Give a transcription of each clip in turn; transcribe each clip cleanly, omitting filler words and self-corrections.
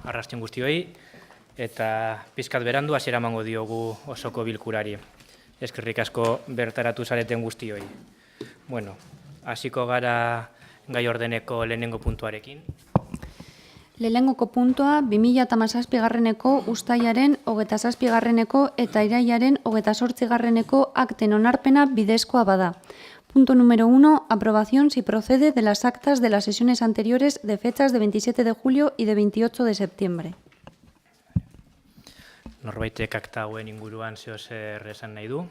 arrastion guztioi, eta pizkat berandu hasiera emango diogu osoko bilkurari. Eskerrik asko bertaratu zareten guztioi. Bueno, hasiko gara gai ordeneko lehenengo puntuarekin. Lehenengoko puntua 2017-garreneko uztailaren 27-garreneko eta irailaren 28-garreneko akten onarpena bidezkoa bada. Punto número 1. Aprobación si procede de las actas de las sesiones anteriores de fechas de 27 de julio y de 28 de septiembre. Norbaitek akta hauen inguruan zer esan nahi du?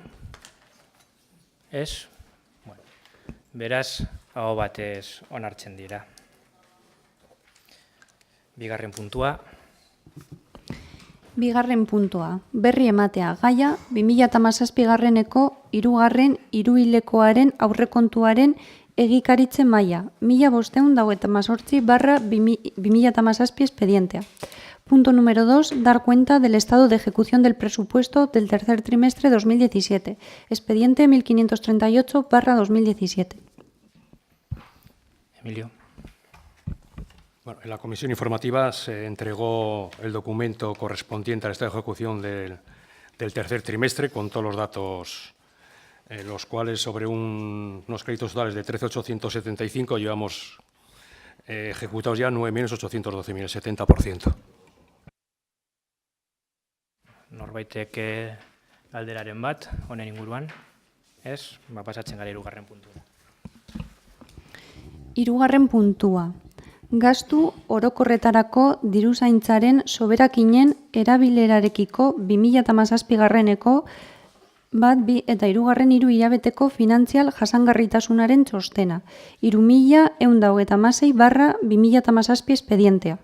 Ez? Bueno, beraz, aho batez onartzen dira. Bigarren puntua. Bigarren puntua. Berri ematea gaia 2017-garreneko 3. hiruhilekoaren aurrekontuaren egikaritze maila 1518/2017 expedientea. Punto número 2. Dar cuenta del estado de ejecución del presupuesto del tercer trimestre 2017. Expediente 1538/2017. Emilio. Bueno, en la comisión informativa se entregó el documento correspondiente al estado de ejecución del tercer trimestre con todos los datos, los cuales sobre unos créditos totales de 13.875 llevamos ejecutados ya 9.812.000, el 70%. Norbaitek galderaren bat, honen inguruan. Ez, pasatzen gara hirugarren puntua. Hirugarren puntua. Gastu orokorretarako diruzaintzaren soberakinen erabilerarekiko 2017-garreneko 1, 2 eta 3. hiruhilabeteko finantzial jasangarritasunaren txostena. 3126/2017 expedientea.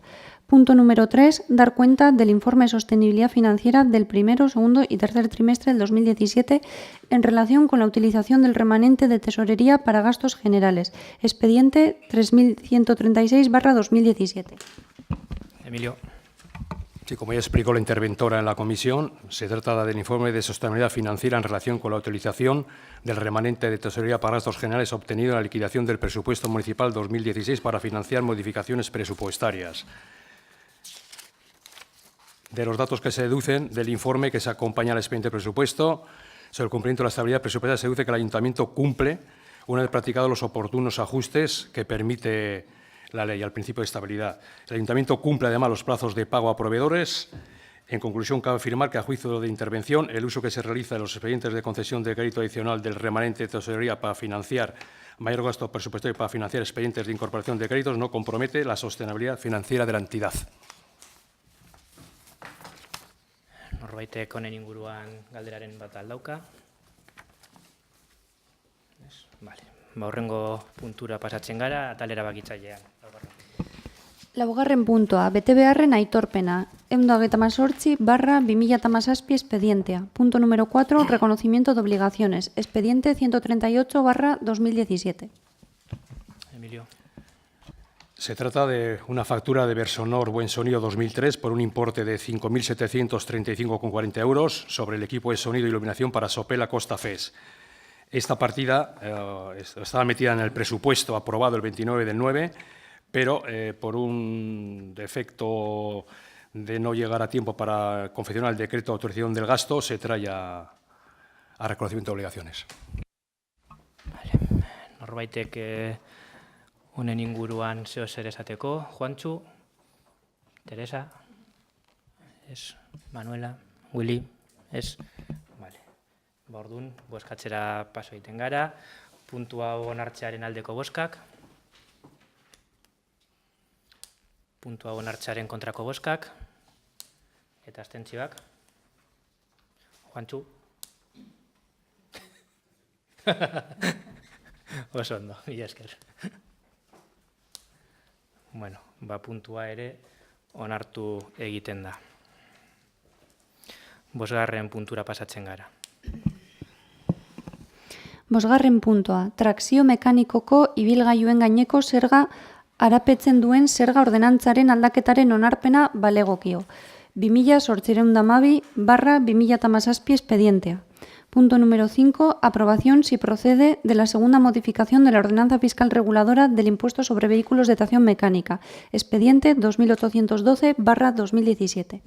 Punto número 3. Dar cuenta del informe de sostenibilidad financiera del primero, segundo y tercer trimestre del 2017 en relación con la utilización del remanente de tesorería para gastos generales. Expediente 3136/2017. Emilio. Sí, como ya explicó la interventora en la comisión, se trata del informe de sostenibilidad financiera en relación con la utilización del remanente de tesorería para gastos generales obtenido en la liquidación del presupuesto municipal 2016 para financiar modificaciones presupuestarias. De los datos que se deducen del informe que se acompaña al expediente de presupuesto, sobre el cumplimiento de la estabilidad presupuestaria se deduce que el Ayuntamiento cumple, una vez practicados los oportunos ajustes que permite la ley al principio de estabilidad. El Ayuntamiento cumple además los plazos de pago a proveedores. En conclusión, cabe afirmar que a juicio de intervención, el uso que se realiza de los expedientes de concesión de crédito adicional del remanente de tesorería para financiar mayor gasto presupuestario y para financiar expedientes de incorporación de créditos no compromete la sostenibilidad financiera de la entidad. Norbaitek honen inguruan galderaren bat aldauka. Vale. Horrengo puntura pasatzen gara, atalera bakitzailean. Laugarren puntua. Betebeharren aitorpena. 128/2017 expedientea. Punto número 4. Reconocimiento de obligaciones. Expediente 138/2017. Emilio. Se trata de una factura de Versonor Buen Sonido 2003 por un importe de 5.735,40 euros sobre el equipo de sonido e iluminación para Sopela Costa FES. Esta partida estaba metida en el presupuesto aprobado el 29 del 9, pero por un defecto de no llegar a tiempo para confeccionar el decreto de autorización del gasto, se trae a reconocimiento de obligaciones. Vale. Norbaitek honen inguruan zeo zer esateko. Juantxu, Teresa, ez, Manuela, Willy, ez. Vale. Orduan, bozkatzera paso egiten gara. Puntu hau onartzearen aldeko bozkak. Puntu hau onartzearen kontrako bozkak. Eta abstentzioak. Juantxu. Oso ondo, mila esker. Bueno, puntua ere onartu egiten da. Bosgarren puntura pasatzen gara. Bosgarren puntua. Trakzio mekanikoko ibilgailuen gaineko zerga arapetzen duen zerga ordenantzaren aldaketaren onarpena balegokio. 2812/2017 expedientea. Punto número 5. Aprobación, si procede, de la segunda modificación de la Ordenanza Fiscal Reguladora del Impuesto sobre Vehículos de Tracción Mecánica, expediente 2812/2017.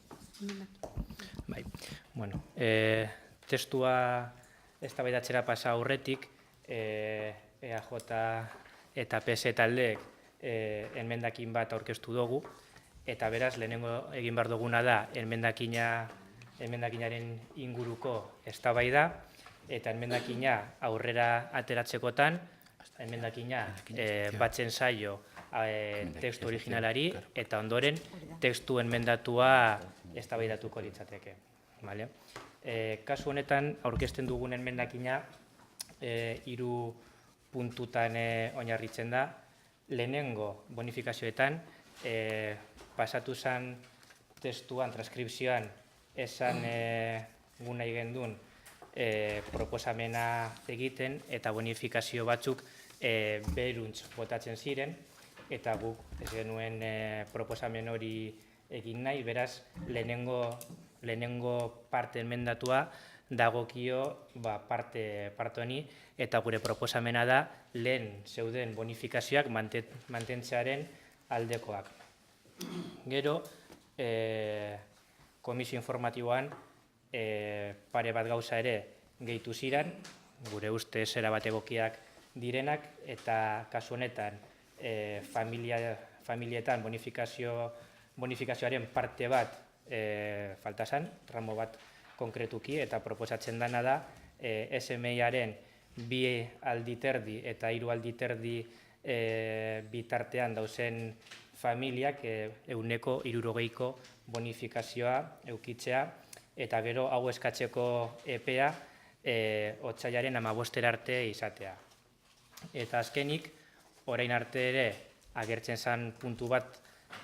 Bai. Bueno, testua eztabaidatzera pasa aurretik, EAJ eta PS taldeek enmendakin bat aurkeztu dugu, eta beraz, lehenengo egin behar duguna da, enmendakinaren inguruko eztabaida, eta enmendakina aurrera ateratzekotan, enmendakina batzen zaio testu originalari, eta ondoren testu enmendatua eztabaidatuko litzateke. Kasu honetan, aurkezten dugun enmendakina 3 puntutan oinarritzen da. Lehenengo bonifikazioetan, pasatu zen testuan, transkripzioan, esan gu nahi gendun proposamena egiten, eta bonifikazio batzuk beruntz botatzen ziren, eta guk ez genuen proposamen hori egin nahi, beraz, lehenengo parte enmendatua dagokio parte honi, eta gure proposamena da lehen zeuden bonifikazioak mantentzearen aldekoak. Gero, komisio informatiboan pare bat gauza ere gehitu ziren, gure ustez erabat egokiak direnak, eta kasu honetan familietan bonifikazioaren parte bat falta zen, ramo bat konkretuki, eta proposatzen dena da SMI-aren 2 alditerdi eta 3 alditerdi bitartean dauzen familiak 160ko bonifikazioa eukitzea, eta gero hau eskatzeko epea otsailaren 15 arte izatea. Eta azkenik, orain arte ere agertzen zen puntu bat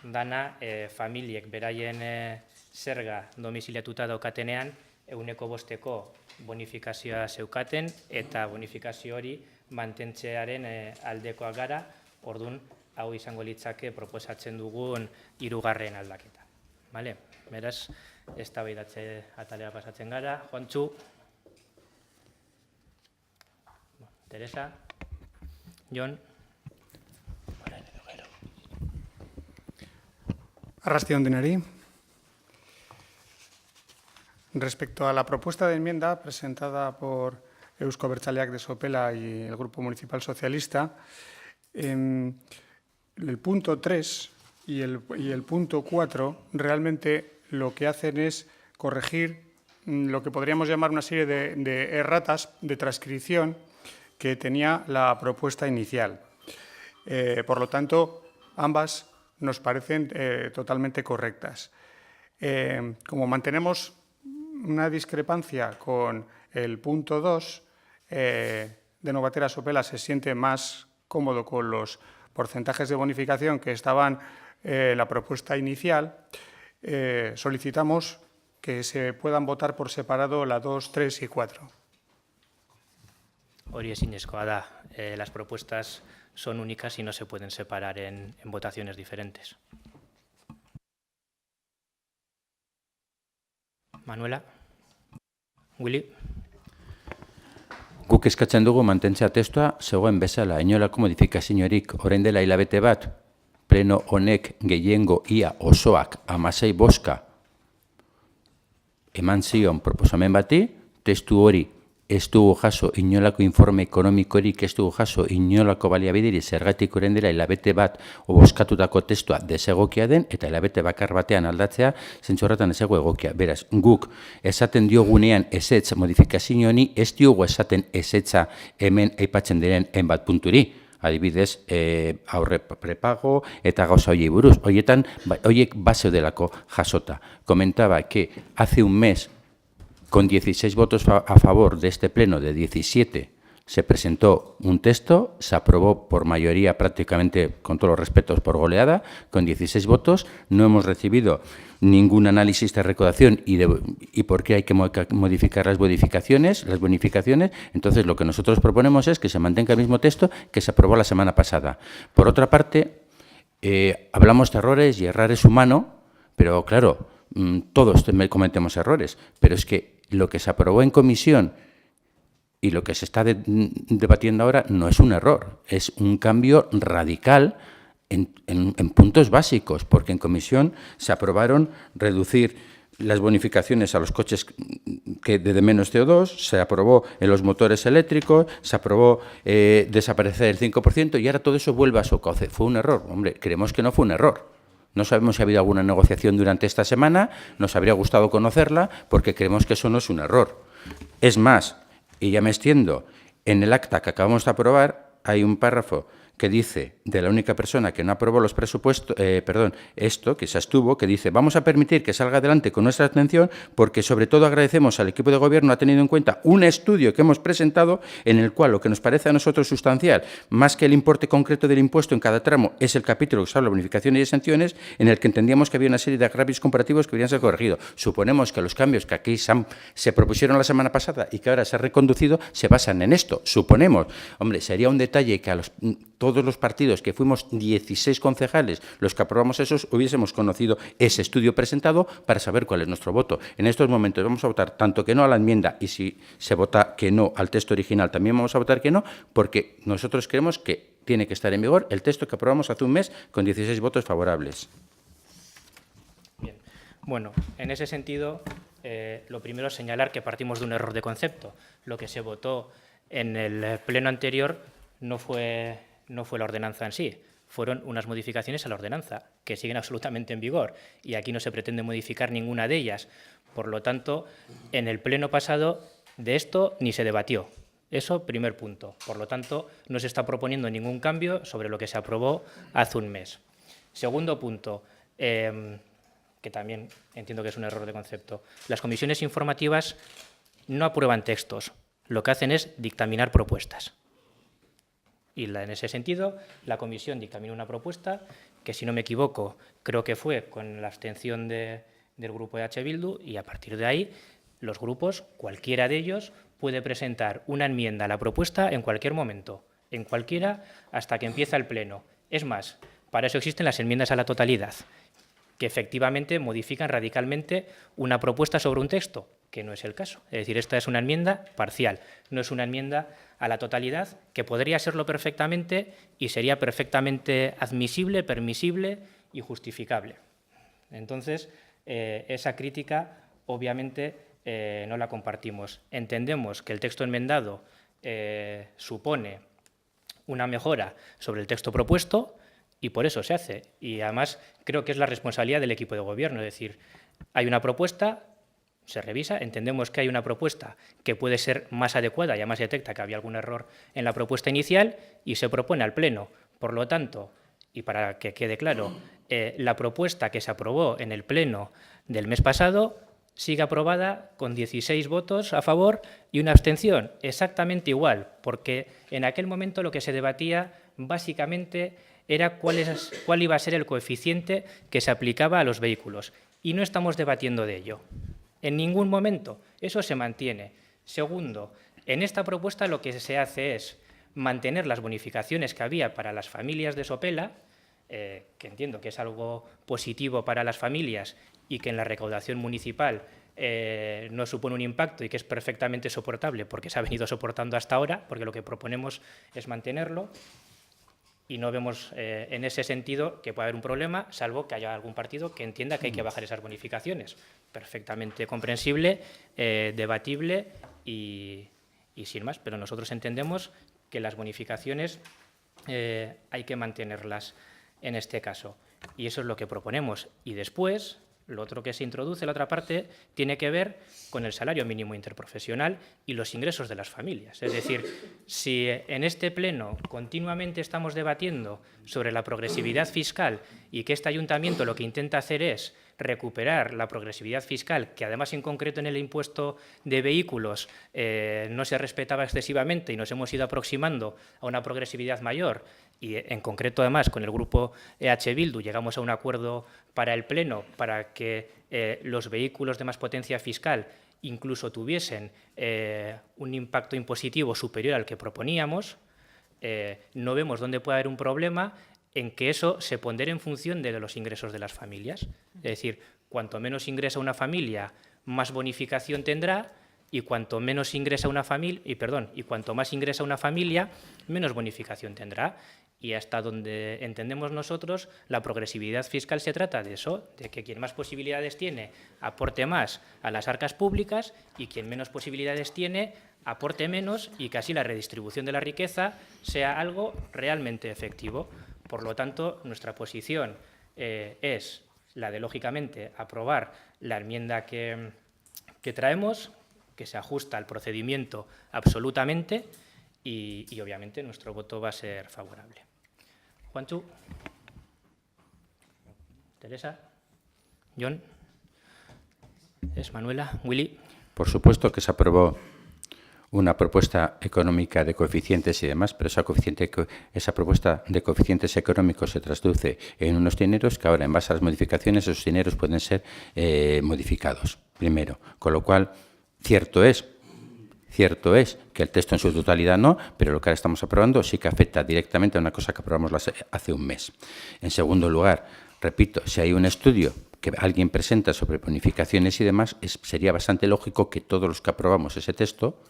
dana familiek beraien zerga domiziliatuta daukatenean 105ko bonifikazioa zeukaten, eta bonifikazio hori mantentzearen aldekoak gara, orduan hau izango litzake proposatzen dugun 3. aldaketa. Beraz, eztabaidatze atalera pasatzen gara. Joantzu, Teresa, Jon. Arrasti-on denari. Respecto a la propuesta de enmienda presentada por Euzko Abertzaleak de Sopela y el Grupo Municipal Socialista, el punto 3 y el punto 4 realmente lo que hacen es corregir lo que podríamos llamar una serie de erratas de transcripción que tenía la propuesta inicial. Por lo tanto, ambas nos parecen totalmente correctas. Como mantenemos una discrepancia con el punto 2, de Novatera Sopela se siente más cómodo con los porcentajes de bonificación que estaban en la propuesta inicial. Solicitamos que se puedan votar por separado la 2, 3 y 4. Hori ezinezkoa da. Las propuestas son únicas y no se pueden separar en votaciones diferentes. Manuela? Willy? Guk eskatzen dugu mantentzea testua zegoen bezala, inolako modifikaziorik orain dela hilabete bat, pleno honek gehiengo ia osoak 16 bozka eman zion proposamen bati, testu hori ez dugu jaso inolako informe ekonomikorik, ez dugu jaso inolako baliabideri, zergatik orain dela hilabete bat bozkatutako testua desegokia den, eta hilabete bakar batean aldatzea, zentzu horretan ezego egokia. Beraz, guk esaten diogunean ezetz modifikazio honi, ez diogu esaten ezetza hemen aipatzen diren enbat punturi. Adibidez, aurre prepago eta gauza horiei buruz. Horiek baseudelako jasota. Comentaba que hace un mes, con 16 votos a favor de este pleno de 17, se presentó un texto, se aprobó por mayoría prácticamente, con todos los respetos, por goleada, con 16 votos. No hemos recibido ningún análisis de recaudación y por qué hay que modificar las bonificaciones. Entonces, lo que nosotros proponemos es que se mantenga el mismo texto que se aprobó la semana pasada. Por otra parte, hablamos de errores y errar es humano, pero claro, todos cometemos errores, pero es que lo que se aprobó en comisión Y lo que se está debatiendo ahora no es un error, es un cambio radical en puntos básicos, porque en comisión se aprobaron reducir las bonificaciones a los coches de menos CO2, se aprobó en los motores eléctricos, se aprobó desaparecer el 5% y ahora todo eso vuelve a su cauce. ¿Fue un error? Hombre, creemos que no fue un error. No sabemos si ha habido alguna negociación durante esta semana, nos habría gustado conocerla, porque creemos que eso no es un error. Es más, y ya me extiendo, en el acta que acabamos de aprobar hay un párrafo que dice, de la única persona que no aprobó los presupuestos, esto, que se abstuvo, que dice, vamos a permitir que salga adelante con nuestra abstención porque sobre todo agradecemos al equipo de gobierno ha tenido en cuenta un estudio que hemos presentado en el cual lo que nos parece a nosotros sustancial, más que el importe concreto del impuesto en cada tramo, es el capítulo que habla de bonificaciones y exenciones, en el que entendíamos que había una serie de agravios comparativos que deberían ser corregidos. Suponemos que los cambios que aquí se propusieron la semana pasada y que ahora se ha reconducido se basan en esto. Suponemos. Hombre, sería un detalle que a todos los partidos que fuimos 16 concejales, los que aprobamos esos, hubiésemos conocido ese estudio presentado para saber cuál es nuestro voto. En estos momentos vamos a votar tanto que no a la enmienda y si se vota que no al texto original también vamos a votar que no, porque nosotros creemos que tiene que estar en vigor el texto que aprobamos hace un mes con 16 votos favorables. Bien. Bueno, en ese sentido, lo primero es señalar que partimos de un error de concepto. Lo que se votó en el pleno anterior no fue la ordenanza en sí, fueron unas modificaciones a la ordenanza, que siguen absolutamente en vigor, y aquí no se pretende modificar ninguna de ellas. Por lo tanto, en el pleno pasado de esto ni se debatió. Eso, primer punto. Por lo tanto, no se está proponiendo ningún cambio sobre lo que se aprobó hace un mes. Segundo punto, que también entiendo que es un error de concepto. Las comisiones informativas no aprueban textos, lo que hacen es dictaminar propuestas. Y en ese sentido, la comisión dictaminó una propuesta que, si no me equivoco, creo que fue con la abstención del grupo EH Bildu, y a partir de ahí los grupos, cualquiera de ellos, puede presentar una enmienda a la propuesta en cualquier momento, en cualquiera, hasta que empieza el pleno. Es más, para eso existen las enmiendas a la totalidad, que efectivamente modifican radicalmente una propuesta sobre un texto, que no es el caso. Es decir, esta es una enmienda parcial, no es una enmienda a la totalidad, que podría serlo perfectamente y sería perfectamente admisible, permisible y justificable. Entonces, esa crítica, obviamente, no la compartimos. Entendemos que el texto enmendado supone una mejora sobre el texto propuesto, y por eso se hace. Y además creo que es la responsabilidad del equipo de gobierno. Es decir, hay una propuesta, se revisa, entendemos que hay una propuesta que puede ser más adecuada y además detecta que había algún error en la propuesta inicial y se propone al Pleno. Por lo tanto, y para que quede claro, la propuesta que se aprobó en el Pleno del mes pasado sigue aprobada con 16 votos a favor y una abstención, exactamente igual, porque en aquel momento lo que se debatía básicamente era cuál iba a ser el coeficiente que se aplicaba a los vehículos. Y no estamos debatiendo de ello. En ningún momento. Eso se mantiene. Segundo, en esta propuesta lo que se hace es mantener las bonificaciones que había para las familias de Sopela, que entiendo que es algo positivo para las familias y que en la recaudación municipal no supone un impacto y que es perfectamente soportable porque se ha venido soportando hasta ahora, porque lo que proponemos es mantenerlo. Y no vemos en ese sentido que pueda haber un problema, salvo que haya algún partido que entienda que hay que bajar esas bonificaciones. Perfectamente comprensible, debatible y sin más. Pero nosotros entendemos que las bonificaciones hay que mantenerlas en este caso. Y eso es lo que proponemos. Y después, lo otro que se introduce, la otra parte, tiene que ver con el salario mínimo interprofesional y los ingresos de las familias. Es decir, si en este pleno continuamente estamos debatiendo sobre la progresividad fiscal y que este ayuntamiento lo que intenta hacer es recuperar la progresividad fiscal, que además en concreto en el impuesto de vehículos no se respetaba excesivamente y nos hemos ido aproximando a una progresividad mayor, y en concreto además con el grupo EH Bildu llegamos a un acuerdo para el Pleno para que los vehículos de más potencia fiscal incluso tuviesen un impacto impositivo superior al que proponíamos, no vemos dónde puede haber un problema en que eso se pondere en función de los ingresos de las familias. Es decir, cuanto menos ingresa una familia, más bonificación tendrá, y cuanto menos ingresa una familia, y cuanto más ingresa una familia, menos bonificación tendrá. Y hasta donde entendemos nosotros, la progresividad fiscal se trata de eso, de que quien más posibilidades tiene aporte más a las arcas públicas y quien menos posibilidades tiene aporte menos, y que así la redistribución de la riqueza sea algo realmente efectivo. Por lo tanto, nuestra posición es la de, lógicamente, aprobar la enmienda que traemos, que se ajusta al procedimiento absolutamente, y obviamente nuestro voto va a ser favorable. Juanchu, Teresa, John, Manuela, Willy. Por supuesto que se aprobó una propuesta económica de coeficientes y demás, pero esa propuesta de coeficientes económicos se traduce en unos dineros que ahora, en base a las modificaciones, esos dineros pueden ser modificados, primero. Con lo cual, cierto es que el texto en su totalidad no, pero lo que ahora estamos aprobando sí que afecta directamente a una cosa que aprobamos hace un mes. En segundo lugar, repito, si hay un estudio que alguien presenta sobre bonificaciones y demás, sería bastante lógico que todos los que aprobamos ese texto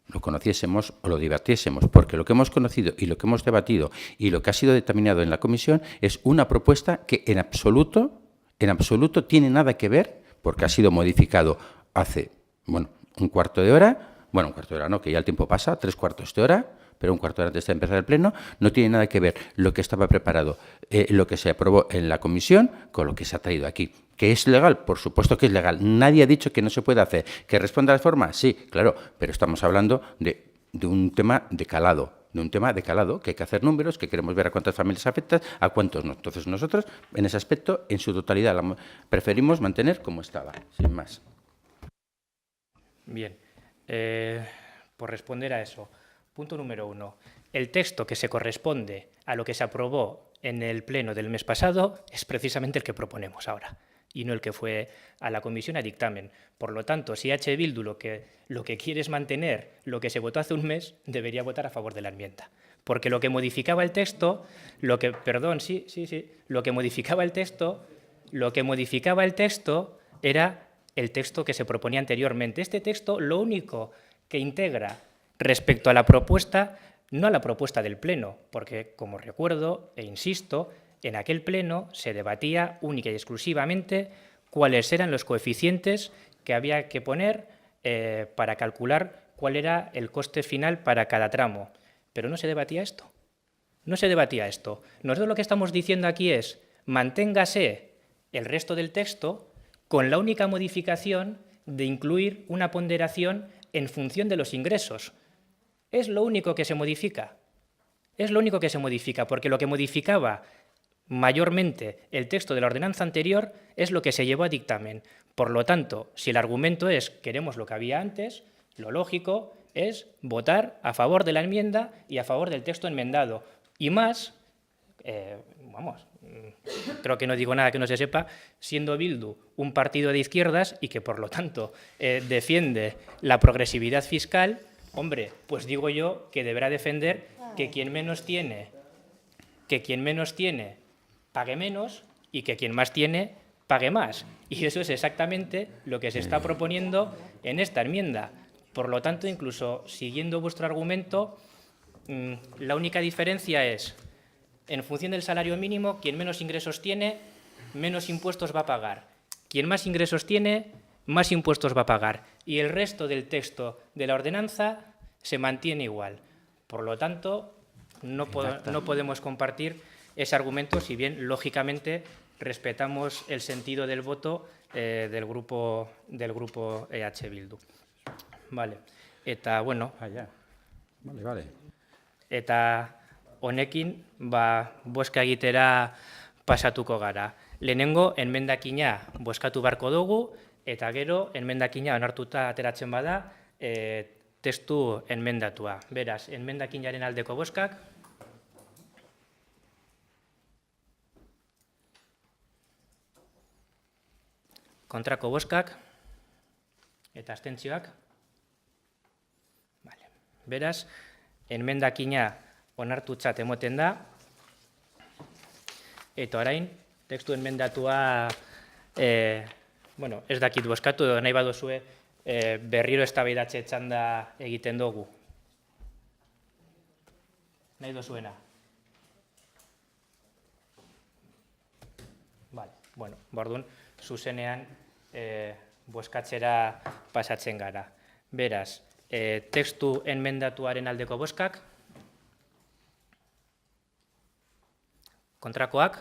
lo conociésemos o lo debatiésemos, porque lo que hemos conocido y lo que hemos debatido y lo que ha sido determinado en la comisión es una propuesta que en absoluto tiene nada que ver, porque ha sido modificado hace, un cuarto de hora no, que ya el tiempo pasa, 3/4 de hora, pero un cuarto de hora antes de empezar el pleno, no tiene nada que ver lo que estaba preparado, lo que se aprobó en la comisión, con lo que se ha traído aquí. ¿Que es legal? Por supuesto que es legal. Nadie ha dicho que no se puede hacer. ¿Que responda a las formas? Sí, claro, pero estamos hablando de un tema de calado, que hay que hacer números, que queremos ver a cuántas familias afectan, a cuántos no. Entonces nosotros, en ese aspecto, en su totalidad, preferimos mantener como estaba, sin más. Bien, por responder a eso, punto número 1. El texto que se corresponde a lo que se aprobó en el pleno del mes pasado es precisamente el que proponemos ahora, y no el que fue a la comisión a dictamen. Por lo tanto, si H. Bildu lo que quiere es mantener lo que se votó hace un mes, debería votar a favor de la enmienda. Porque lo que modificaba el texto, lo que modificaba el texto era el texto que se proponía anteriormente. Este texto lo único que integra respecto a la propuesta, no a la propuesta del Pleno, porque, como recuerdo e insisto, en aquel Pleno se debatía única y exclusivamente cuáles eran los coeficientes que había que poner para calcular cuál era el coste final para cada tramo. Pero no se debatía esto. No se debatía esto. Nosotros lo que estamos diciendo aquí es manténgase el resto del texto con la única modificación de incluir una ponderación en función de los ingresos. Es lo único que se modifica. Es lo único que se modifica, porque lo que modificaba mayormente el texto de la ordenanza anterior es lo que se llevó a dictamen. Por lo tanto, si el argumento es queremos lo que había antes, lo lógico es votar a favor de la enmienda y a favor del texto enmendado. Y más, creo que no digo nada que no se sepa, siendo Bildu un partido de izquierdas y que, por lo tanto, defiende la progresividad fiscal, hombre, pues digo yo que deberá defender que quien menos tiene pague menos y que quien más tiene pague más. Y eso es exactamente lo que se está proponiendo en esta enmienda. Por lo tanto, incluso siguiendo vuestro argumento, la única diferencia es, en función del salario mínimo, quien menos ingresos tiene, menos impuestos va a pagar. Quien más ingresos tiene, más impuestos va a pagar. Y el resto del texto de la ordenanza se mantiene igual. Por lo tanto, no podemos compartir ese argumento, si bien, lógicamente, respetamos el sentido del voto del grupo EH Bildu. Vale. Eta, bueno, Vale. Eta honekin, bozka egitera pasatuko gara. Lehenengo, enmendakina bozkatu beharko dugu, eta gero, enmendakina onartuta ateratzen bada, testu enmendatua. Beraz, enmendakinaren aldeko bozkak. Kontrako bozkak. Eta abstentzioak. Vale. Beraz, enmendakina onartutzat emoten da. Eta orain, testu enmendatua, ez dakit bozkatu, edo nahi baduzue berriro eztabaidatze txanda egiten dugu. Nahi dozuena? Vale, bueno, bordun, zuzenean bozkatzera pasatzen gara. Beraz, testu enmendatuaren aldeko bozkak, kontrakoak,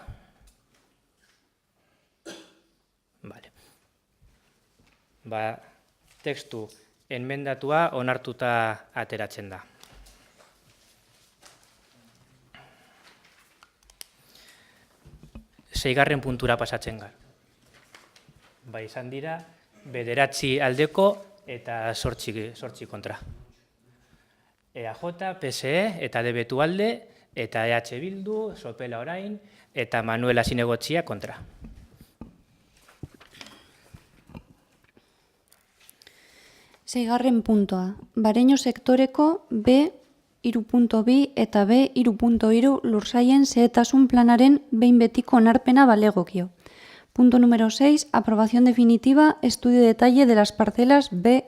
vale. Testu enmendatua onartuta ateratzen da. Seigarren puntura pasatzen gara. Izan dira, 9 aldeko eta 8 kontra. EAJ, PSE eta DBtu alde, eta EH Bildu, Sopela orain, eta Manuela Zinegotxia kontra. Seigarren puntoa. Bareño sektoreko B 3.2 eta B 3.3 lursaien xehetasun planaren behin betiko onarpena balegokio. Punto número 6. Aprobación definitiva, estudio de detalle de las parcelas B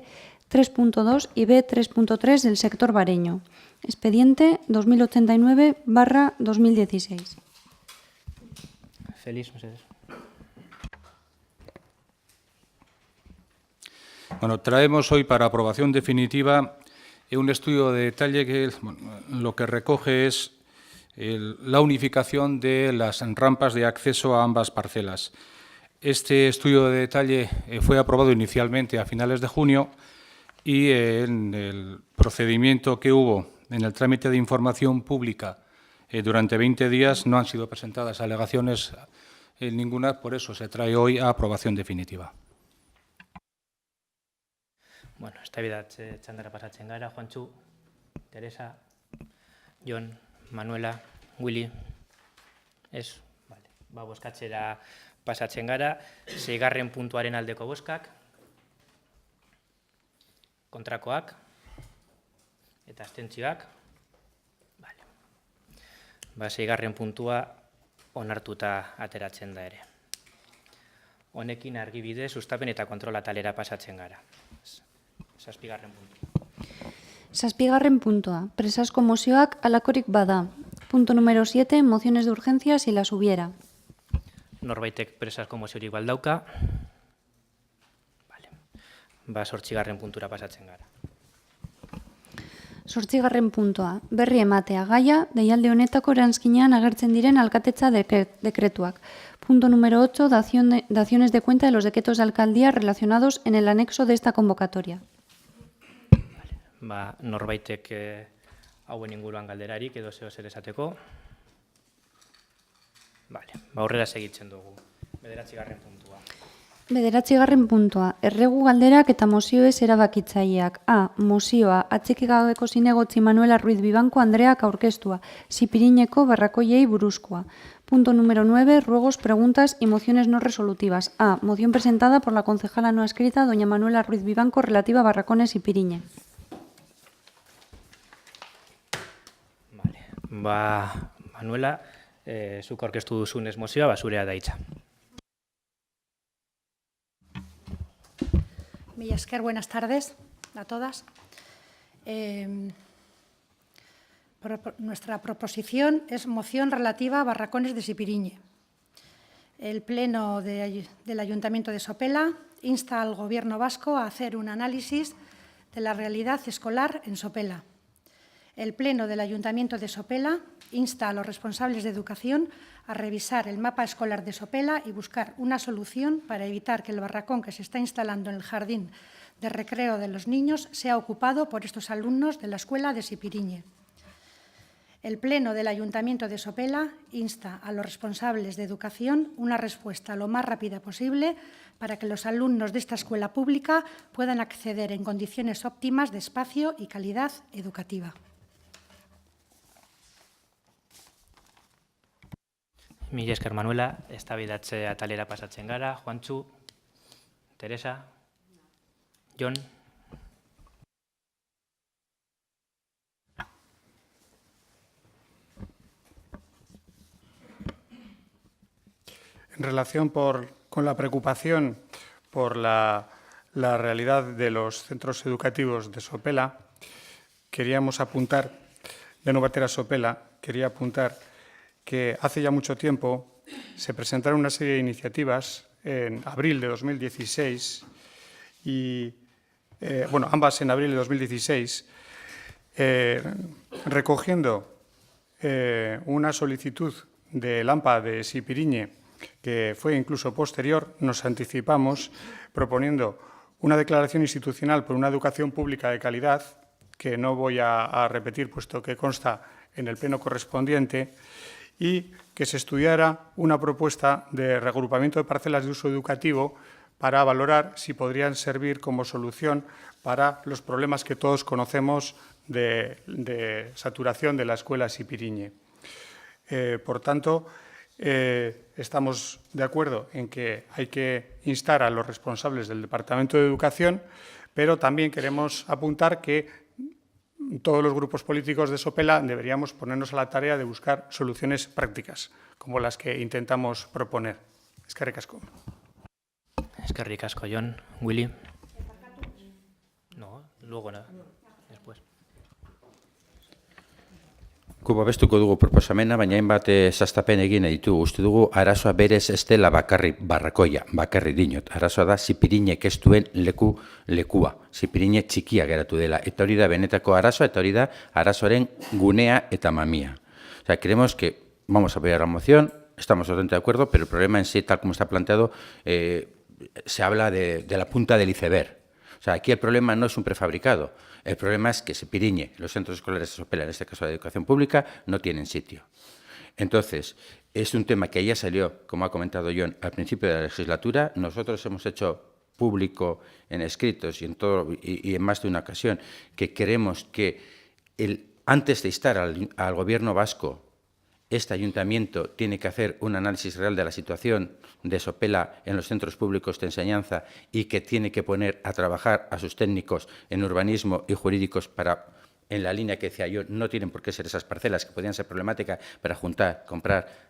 3.2 y B 3.3 del sector Bareño. Expediente 2089/2016. Feliz, Mercedes. Bueno, traemos hoy para aprobación definitiva un estudio de detalle que lo que recoge es la unificación de las rampas de acceso a ambas parcelas. Este estudio de detalle fue aprobado inicialmente a finales de junio y en el procedimiento que hubo en el trámite de información pública durante 20 días no han sido presentadas alegaciones ninguna, por eso se trae hoy a aprobación definitiva. Bueno, eztabaidatze txandara pasatzen gara, Juantxu, Teresa, Jon, Manuela, Willy, ez? Vale. Bozkatzera pasatzen gara, 6. puntuaren aldeko bozkak, kontrakoak, eta abstentzioak. Vale. 6. puntua onartuta ateratzen da ere. Honekin argibide, sustapen eta kontrola talera pasatzen gara. 7. puntua. 7. puntoa. Presazko mozioak alakorik bada. Punto número 7. Mociones de urgencia si las hubiera. Norbaitek presazko moziorik baldauka. Vale. 8. puntura pasatzen gara. 8. puntoa. Berri ematea gaia, deialde honetako eranskinean agertzen diren alkatetza dekretuak. Punto número 8. Daciones de cuenta de los decretos de alcaldía relacionados en el anexo de esta convocatoria. Norbaitek hauen inguruan galderarik edo zeo zer esateko. Aurrera segitzen dugu. 9. puntua. 9. puntua. Erregu galderak eta mozioez erabakitzaileak. A. Mozioa. Atxikigabeko zinegotzi Manuela Ruiz Bibanko Andreak aurkeztua. Zipirineko barrakoiei buruzkoa. Punto número 9. Ruegos, preguntas y mociones no resolutivas. A. Moción presentada por la concejala no escrita doña Manuela Ruiz Bibanco relativa a Barracones y Piriñe. Manuela, zuk aurkeztu duzunez mozioa, zurea da hitza. Mila esker, buenas tardes a todas. Nuestra proposición es moción relativa a Barracones de Sipiriñe. El Pleno del Ayuntamiento de Sopela insta al Gobierno vasco a hacer un análisis de la realidad escolar en Sopela. El Pleno del Ayuntamiento de Sopela insta a los responsables de educación a revisar el mapa escolar de Sopela y buscar una solución para evitar que el barracón que se está instalando en el jardín de recreo de los niños sea ocupado por estos alumnos de la escuela de Sipiriñe. El Pleno del Ayuntamiento de Sopela insta a los responsables de educación una respuesta lo más rápida posible para que los alumnos de esta escuela pública puedan acceder en condiciones óptimas de espacio y calidad educativa. Mila esker, Manuela, eztabaidatze atalera pasatzen gara. Juantxu, Teresa, Jon. En relación con la preocupación por la la realidad de los centros educativos de Sopela, queríamos apuntar, de no bater a Sopela, quería apuntar que hace ya mucho tiempo se presentaron una serie de iniciativas en abril de 2016 y, ambas en abril de 2016, recogiendo una solicitud del AMPA de Sipiriñe, que fue incluso posterior, nos anticipamos proponiendo una declaración institucional por una educación pública de calidad, que no voy a repetir puesto que consta en el pleno correspondiente, y que se estudiara una propuesta de reagrupamiento de parcelas de uso educativo para valorar si podrían servir como solución para los problemas que todos conocemos de saturación de la escuela Sipiriñe. Por tanto, estamos de acuerdo en que hay que instar a los responsables del Departamento de Educación, pero también queremos apuntar que todos los grupos políticos de Sopela deberíamos ponernos a la tarea de buscar soluciones prácticas, como las que intentamos proponer. Eskerrik asko. Eskerrik asko, Jon. Willy. No, luego nada. Después. Gu babestuko dugu proposamena, baina hainbat zaztapen egin ditu. Uste dugu arazoa berez ez dela bakarri barrakoia, bakarri dinot. Arazoa da Sipiriñek ez duen lekua. Sipiriñe txikia geratu dela. Eta hori da benetako arazoa, eta hori da arazoaren gunea eta mamia. O sea, creemos que vamos a apoyar la moción, estamos totalmente de acuerdo, pero el problema en sí, tal como está planteado, se habla de la punta del iceberg. O sea, aquí el problema no es un prefabricado. El problema es que Sipiriñe, los centros escolares de Sopela, en este caso de educación pública, no tienen sitio. Entonces, es un tema que ya salió, como ha comentado Jon, al principio de la legislatura. Nosotros hemos hecho público en escritos y en más de una ocasión que queremos que antes de instar al Gobierno vasco, este ayuntamiento tiene que hacer un análisis real de la situación de Sopela en los centros públicos de enseñanza y que tiene que poner a trabajar a sus técnicos en urbanismo y jurídicos para, en la línea que decía yo, no tienen por qué ser esas parcelas que podrían ser problemáticas para comprar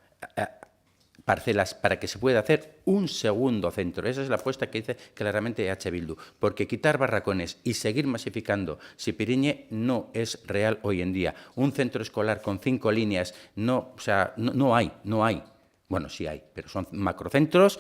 parcelas para que se pueda hacer un segundo centro. Esa es la apuesta que dice claramente EH Bildu, porque quitar barracones y seguir masificando Sipiriñe no es real hoy en día. Un centro escolar con 5 líneas no hay. Bueno, sí hay, pero son macrocentros,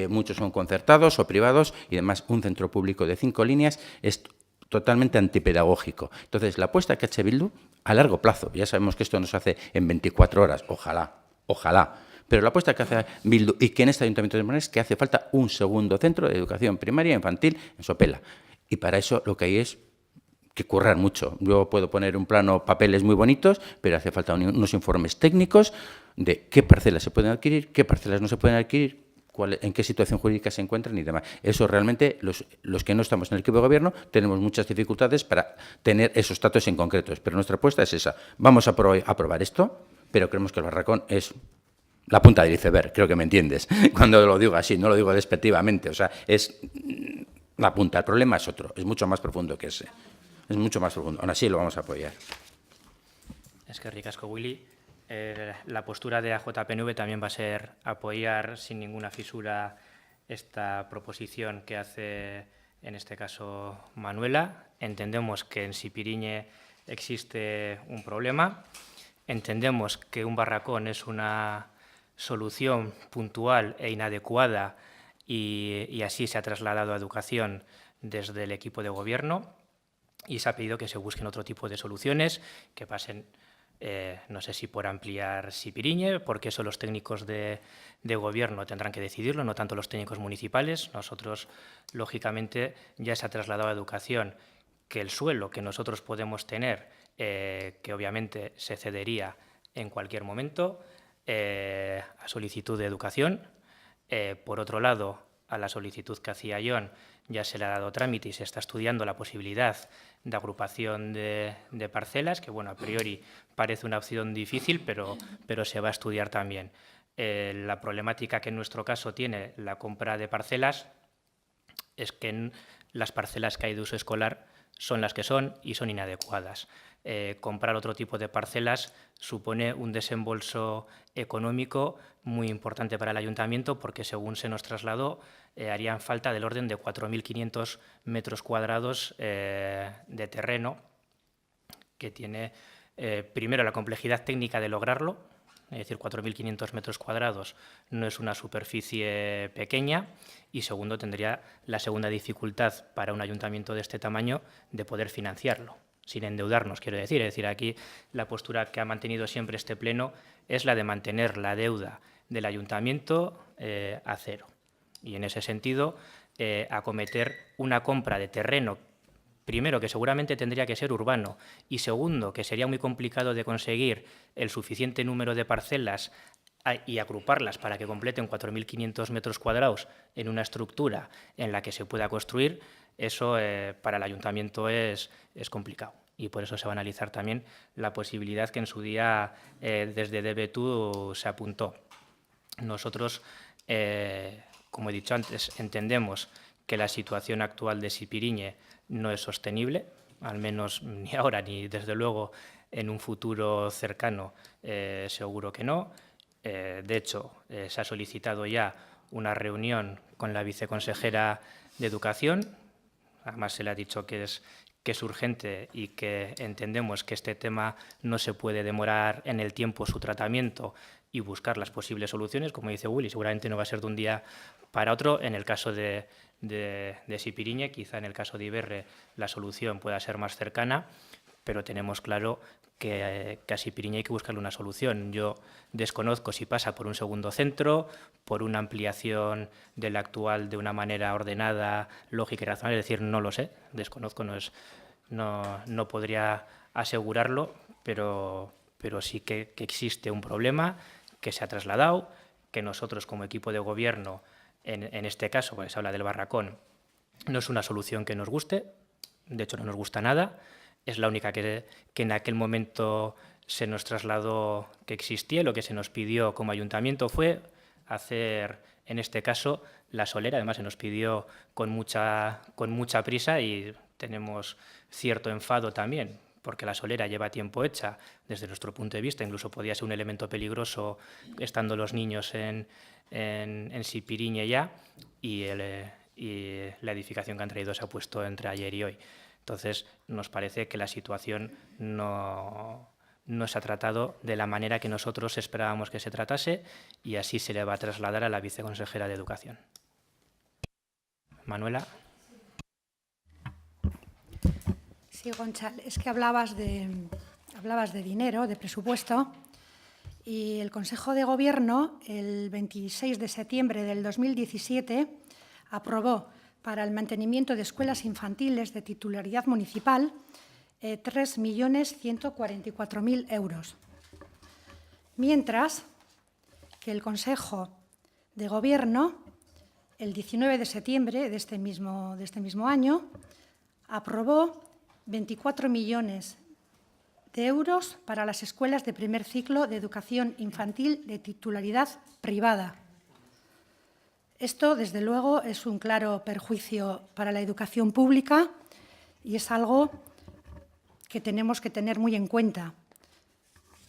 muchos son concertados o privados y además un centro público de 5 líneas es totalmente antipedagógico. Entonces, la apuesta que EH Bildu a largo plazo, ya sabemos que esto no se hace en 24 horas, ojalá. Pero la apuesta que hace Bildu y que en este ayuntamiento de Morales es que hace falta un segundo centro de educación primaria e infantil en Sopela. Y para eso lo que hay es que currar mucho. Yo puedo poner un plano, papeles muy bonitos, pero hace falta unos informes técnicos de qué parcelas se pueden adquirir, qué parcelas no se pueden adquirir, en qué situación jurídica se encuentran y demás. Eso realmente, los que no estamos en el equipo de gobierno, tenemos muchas dificultades para tener esos datos en concretos. Pero nuestra apuesta es esa. Vamos a aprobar esto, pero creemos que el barracón es la punta del iceberg, creo que me entiendes, cuando lo digo así, no lo digo despectivamente, o sea, es la punta, el problema es otro, es mucho más profundo que ese, es mucho más profundo, aún así lo vamos a apoyar. Es que ricasco, Willy. La postura de AJPNV también va a ser apoyar sin ninguna fisura esta proposición que hace, en este caso, Manuela. Entendemos que en Sipiriñe existe un problema, entendemos que un barracón es una solución puntual e inadecuada y así se ha trasladado a educación desde el equipo de gobierno y se ha pedido que se busquen otro tipo de soluciones que pasen, no sé si por ampliar Sipiriñe, porque eso los técnicos de gobierno tendrán que decidirlo, no tanto los técnicos municipales. Nosotros, lógicamente, ya se ha trasladado a educación que el suelo que nosotros podemos tener, que obviamente se cedería en cualquier momento, a solicitud de educación. Por otro lado, a la solicitud que hacía Jon ya se le ha dado trámite y se está estudiando la posibilidad de agrupación de parcelas, que bueno, a priori parece una opción difícil, pero se va a estudiar también. La problemática que en nuestro caso tiene la compra de parcelas es que las parcelas que hay de uso escolar son las que son y son inadecuadas. comprar otro tipo de parcelas supone un desembolso económico muy importante para el ayuntamiento porque, según se nos trasladó, harían falta del orden de 4.500 metros cuadrados de terreno, que tiene, primero, la complejidad técnica de lograrlo, es decir, 4.500 metros cuadrados no es una superficie pequeña, y segundo, tendría la segunda dificultad para un ayuntamiento de este tamaño de poder financiarlo, sin endeudarnos, quiero decir. Es decir, aquí la postura que ha mantenido siempre este Pleno es la de mantener la deuda del ayuntamiento a cero. Y en ese sentido, acometer una compra de terreno, primero, que seguramente tendría que ser urbano, y segundo, que sería muy complicado de conseguir el suficiente número de parcelas y agruparlas para que completen 4.500 metros cuadrados en una estructura en la que se pueda construir, eso para el ayuntamiento es complicado. Y por eso se va a analizar también la posibilidad que en su día desde DBTU se apuntó. Nosotros, como he dicho antes, entendemos que la situación actual de Sipiriñe no es sostenible, al menos ni ahora ni, desde luego, en un futuro cercano, seguro que no. De hecho, se ha solicitado ya una reunión con la viceconsejera de Educación. Además, se le ha dicho que es urgente y que entendemos que este tema no se puede demorar en el tiempo su tratamiento y buscar las posibles soluciones. Como dice Willy, seguramente no va a ser de un día para otro. En el caso de Sipiriñe, quizá en el caso de Iberre, la solución pueda ser más cercana, pero tenemos claro que a Sipiriñe hay que buscarle una solución. Yo desconozco si pasa por un segundo centro, por una ampliación del actual de una manera ordenada, lógica y razonable, es decir, no lo sé, desconozco, no podría asegurarlo, pero sí que existe un problema que se ha trasladado, que nosotros como equipo de gobierno, en este caso, porque se habla del barracón, no es una solución que nos guste, de hecho no nos gusta nada, es la única que en aquel momento se nos trasladó que existía. Lo que se nos pidió como ayuntamiento fue hacer, en este caso, la solera. Además, se nos pidió con mucha prisa y tenemos cierto enfado también, porque la solera lleva tiempo hecha desde nuestro punto de vista. Incluso podía ser un elemento peligroso estando los niños en Sipiriñe ya, y la edificación que han traído se ha puesto entre ayer y hoy. Entonces, nos parece que la situación no se ha tratado de la manera que nosotros esperábamos que se tratase, y así se le va a trasladar a la viceconsejera de Educación. Manuela. Sí, Gonchal, es que hablabas de dinero, de presupuesto, y el Consejo de Gobierno, el 26 de septiembre del 2017, aprobó para el mantenimiento de escuelas infantiles de titularidad municipal 3.144.000 euros. Mientras que el Consejo de Gobierno, el 19 de septiembre de este mismo año, aprobó 24 millones de euros para las escuelas de primer ciclo de educación infantil de titularidad privada. Esto, desde luego, es un claro perjuicio para la educación pública y es algo que tenemos que tener muy en cuenta.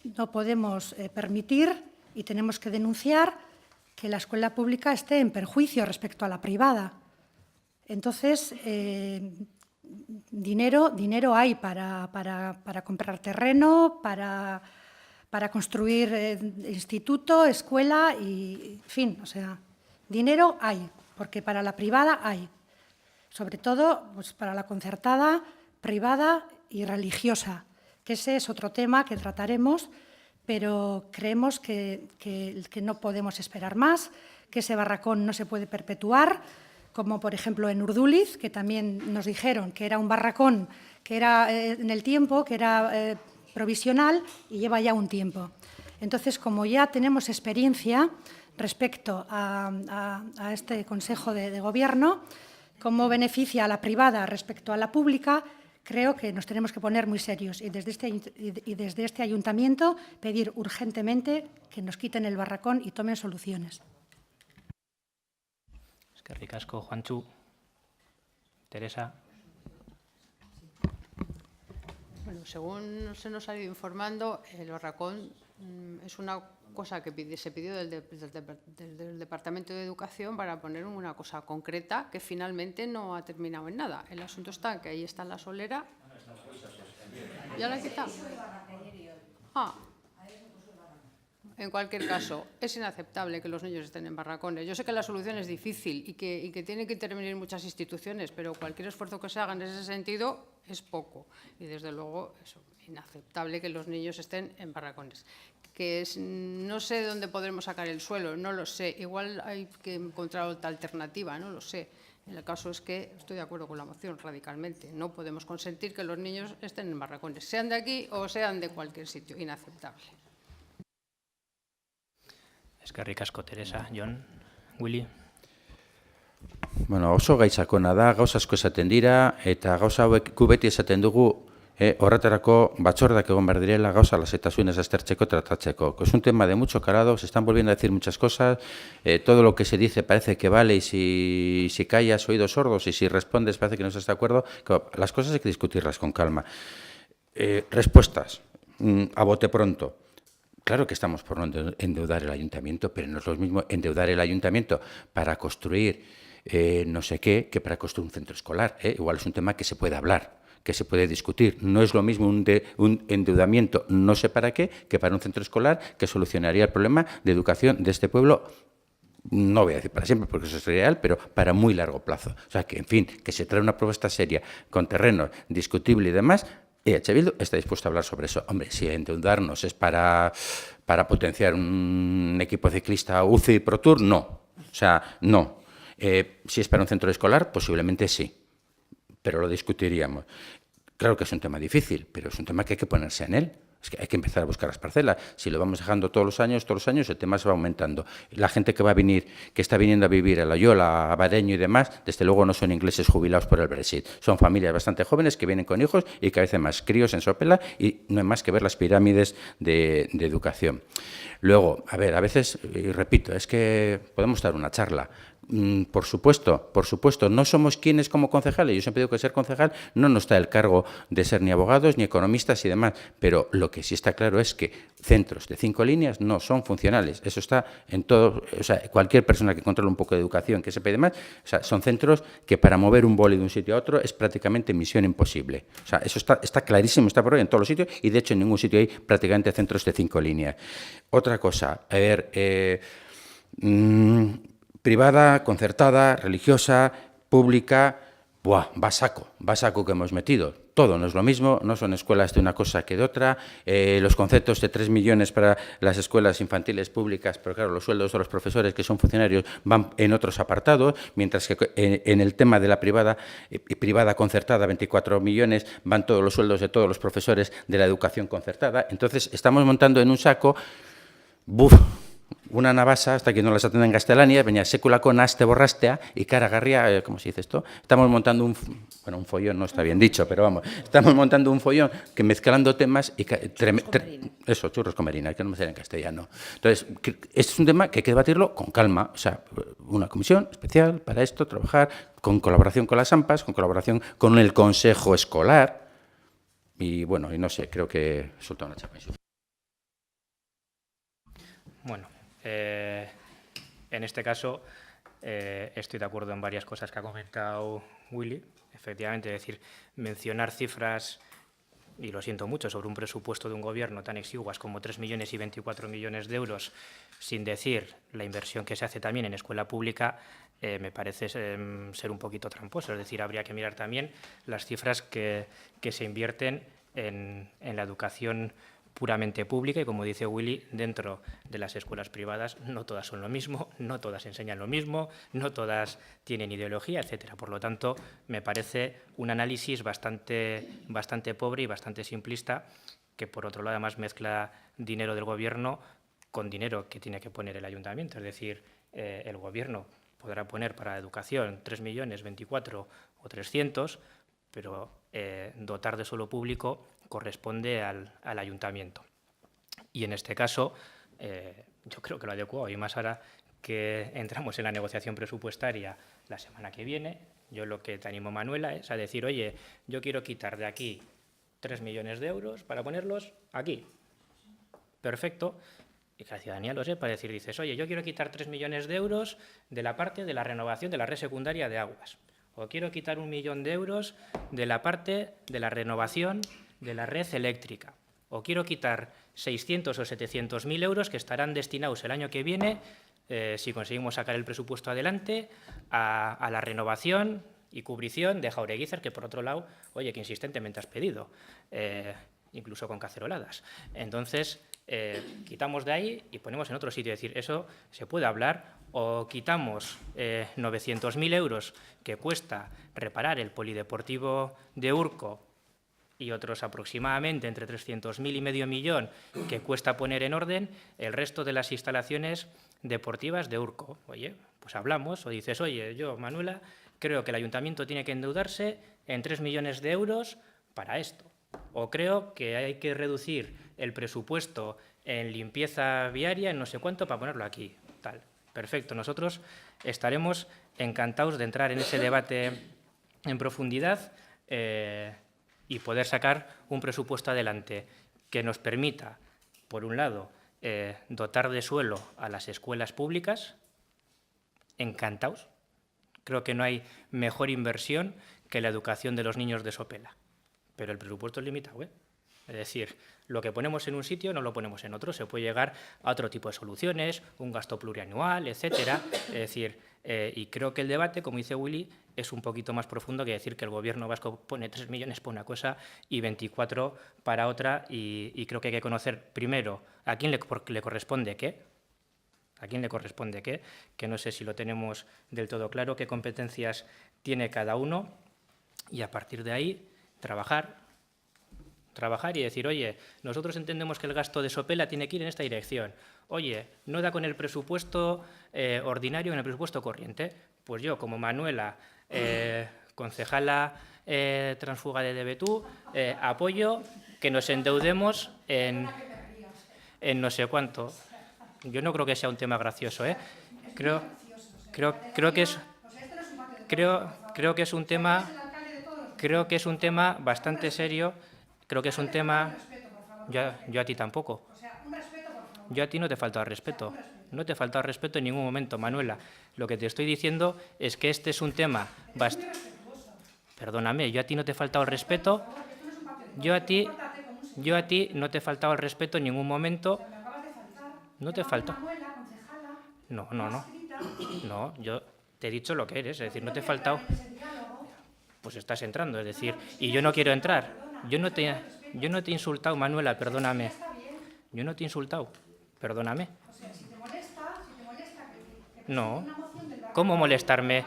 No podemos permitir y tenemos que denunciar que la escuela pública esté en perjuicio respecto a la privada. Entonces, dinero hay para comprar terreno, para construir instituto, escuela y, en fin, o sea, dinero hay, porque para la privada hay, sobre todo pues, para la concertada, privada y religiosa, que ese es otro tema que trataremos, pero creemos que no podemos esperar más, que ese barracón no se puede perpetuar, como por ejemplo en Urduliz, que también nos dijeron que era un barracón que era en el tiempo, que era provisional y lleva ya un tiempo. Entonces, como ya tenemos experiencia respecto a este Consejo de Gobierno, cómo beneficia a la privada respecto a la pública, creo que nos tenemos que poner muy serios y desde este ayuntamiento pedir urgentemente que nos quiten el barracón y tomen soluciones. Eskerrik asko, Juantxu. Teresa. Bueno, según se nos ha ido informando, el barracón es una cosa que se pidió del Departamento de Educación para poner una cosa concreta que finalmente no ha terminado en nada. El asunto está que ahí está la solera. ¿Ya la he quitado? Ah. En cualquier caso, es inaceptable que los niños estén en barracones. Yo sé que la solución es difícil y que tienen que intervenir muchas instituciones, pero cualquier esfuerzo que se haga en ese sentido es poco. Y, desde luego, es inaceptable que los niños estén en barracones. No sé dónde podremos sacar el suelo, no lo sé. Igual hay que encontrar otra alternativa, no lo sé. El caso es que estoy de acuerdo con la moción radicalmente. No podemos consentir que los niños estén en barracones, sean de aquí o sean de cualquier sitio. Inaceptable. Eskerrik asko, Teresa. Jon, Willy. Bueno, oso gai sakona da, gauza asko esaten dira, eta gauza hauek gu beti esaten dugu, horretarako batzordak egon behar direla gauza lasetasunez aztertzeko, tratatzeko. Es un tema de mucho calado, se están volviendo a decir muchas cosas, todo lo que se dice parece que vale, y si callas, oídos sordos, y si respondes parece que no estás de acuerdo. Las cosas hay que discutirlas con calma. Respuestas, a bote pronto. Claro que estamos por no endeudar el ayuntamiento, pero no es lo mismo endeudar el ayuntamiento para construir no sé qué que para construir un centro escolar. Igual es un tema que se puede hablar, que se puede discutir. No es lo mismo un endeudamiento no sé para qué que para un centro escolar que solucionaría el problema de educación de este pueblo. No voy a decir para siempre, porque eso es real, pero para muy largo plazo. O sea, que, en fin, que se trae una propuesta seria, con terreno discutible y demás. EH Bildu está dispuesto a hablar sobre eso. Hombre, si endeudarnos es para potenciar un equipo ciclista UCI Pro Tour, no. O sea, no. Si es para un centro escolar, posiblemente sí, pero lo discutiríamos. Claro que es un tema difícil, pero es un tema que hay que ponerse en él. Es que hay que empezar a buscar las parcelas. Si lo vamos dejando todos los años, el tema se va aumentando. La gente que va a venir, que está viniendo a vivir a Loyola, a Bareño y demás, desde luego no son ingleses jubilados por el Brexit. Son familias bastante jóvenes que vienen con hijos y que a veces más críos en Sopela, y no hay más que ver las pirámides de educación. Luego, a ver, a veces, y repito, es que podemos dar una charla. Por supuesto, no somos quienes como concejales. Yo siempre digo que ser concejal no nos da el cargo de ser ni abogados ni economistas y demás, pero lo que sí está claro es que centros de 5 líneas no son funcionales. Eso está en todo, o sea, cualquier persona que controle un poco de educación, que sepa y demás, o sea, son centros que para mover un boli de un sitio a otro es prácticamente misión imposible. O sea, eso está clarísimo, está por hoy en todos los sitios, y de hecho en ningún sitio hay prácticamente centros de 5 líneas. Otra cosa, a ver, privada, concertada, religiosa, pública, va saco que hemos metido. Todo no es lo mismo, no son escuelas de una cosa que de otra. Los conceptos de 3 millones para las escuelas infantiles públicas, pero claro, los sueldos de los profesores que son funcionarios van en otros apartados, mientras que en el tema de la privada concertada, 24 millones, van todos los sueldos de todos los profesores de la educación concertada. Entonces, estamos montando en un saco, una navasa, hasta que no las atienden en Gaztelania, venía sekulako naste borrastea, y caragarria, ¿cómo se dice esto? Estamos montando un follón, no está bien dicho, pero vamos, estamos montando un follón que mezclando temas y churros con merina, que no me sale en castellano. Entonces, este es un tema que hay que debatirlo con calma, o sea, una comisión especial para esto, trabajar con colaboración con las AMPAs, con colaboración con el Consejo Escolar, y bueno, y no sé, creo que soltó una chapa. Bueno, en este caso estoy de acuerdo en varias cosas que ha comentado Willy. Efectivamente, es decir, mencionar cifras, y lo siento mucho, sobre un presupuesto de un gobierno tan exiguas como 3 millones y 24 millones de euros, sin decir la inversión que se hace también en escuela pública, me parece ser un poquito tramposo. Es decir, habría que mirar también las cifras que se invierten en la educación puramente pública, y como dice Willy, dentro de las escuelas privadas no todas son lo mismo, no todas enseñan lo mismo, no todas tienen ideología, etcétera. Por lo tanto, me parece un análisis bastante pobre y bastante simplista, que por otro lado además mezcla dinero del gobierno con dinero que tiene que poner el ayuntamiento. Es decir, el gobierno podrá poner para educación 3 millones, 24 o 300, pero dotar de suelo público corresponde al ayuntamiento. Y en este caso, yo creo que lo adecuado, y más ahora que entramos en la negociación presupuestaria la semana que viene, yo lo que te animo, Manuela, es a decir, oye, yo quiero quitar de aquí 3 millones de euros para ponerlos aquí. Perfecto. Y que la ciudadanía lo sepa, decir, dices, oye, yo quiero quitar 3 millones de euros de la parte de la renovación de la red secundaria de aguas. O quiero quitar 1 millón de euros de la parte de la renovación de la red eléctrica. O quiero quitar 600 o 700.000 euros que estarán destinados el año que viene, si conseguimos sacar el presupuesto adelante, a la renovación y cubrición de Jaureguizar, que por otro lado, oye, que insistentemente has pedido, incluso con caceroladas. Entonces, quitamos de ahí y ponemos en otro sitio. Es decir, eso se puede hablar, o quitamos 900.000 euros que cuesta reparar el polideportivo de Urco y otros aproximadamente entre 300.000 y medio millón que cuesta poner en orden el resto de las instalaciones deportivas de Urco. Oye, pues hablamos, o dices, oye, yo, Manuela, creo que el ayuntamiento tiene que endeudarse en 3 millones de euros para esto. O creo que hay que reducir el presupuesto en limpieza viaria en no sé cuánto para ponerlo aquí. Tal. Perfecto. Nosotros estaremos encantados de entrar en ese debate en profundidad y poder sacar un presupuesto adelante que nos permita, por un lado, dotar de suelo a las escuelas públicas. Encantados. Creo que no hay mejor inversión que la educación de los niños de Sopela. Pero el presupuesto es limitado, ¿eh? Es decir, lo que ponemos en un sitio no lo ponemos en otro. Se puede llegar a otro tipo de soluciones, un gasto plurianual, etcétera. Es decir, y creo que el debate, como dice Willy, es un poquito más profundo que decir que el Gobierno vasco pone 3 millones para una cosa y 24 para otra. Y creo que hay que conocer primero a quién le corresponde qué. ¿A quién le corresponde qué? Que no sé si lo tenemos del todo claro, qué competencias tiene cada uno. Y a partir de ahí, trabajar y decir, oye, nosotros entendemos que el gasto de Sopela tiene que ir en esta dirección. Oye, no da con el presupuesto ordinario en el presupuesto corriente. Pues yo, como Manuela, concejala transfuga de Debetú, apoyo que nos endeudemos en no sé cuánto. Yo no creo que sea un tema gracioso, ¿eh? Creo que es un tema bastante serio. Creo que es un tema... Yo a ti tampoco. Yo a ti no te he faltado al respeto. No te he faltado al respeto en ningún momento, Manuela. Lo que te estoy diciendo es que este es un tema bastante... Perdóname, yo a ti no te he faltado al respeto. Yo a ti no te he faltado al respeto en ningún momento. No te falta. No. No, yo te he dicho lo que eres, es decir, no te he faltado. Pues estás entrando, es decir, y yo no quiero entrar. Yo no te he insultado, Manuela, perdóname. Yo no te he insultado, perdóname. No. ¿Cómo molestarme?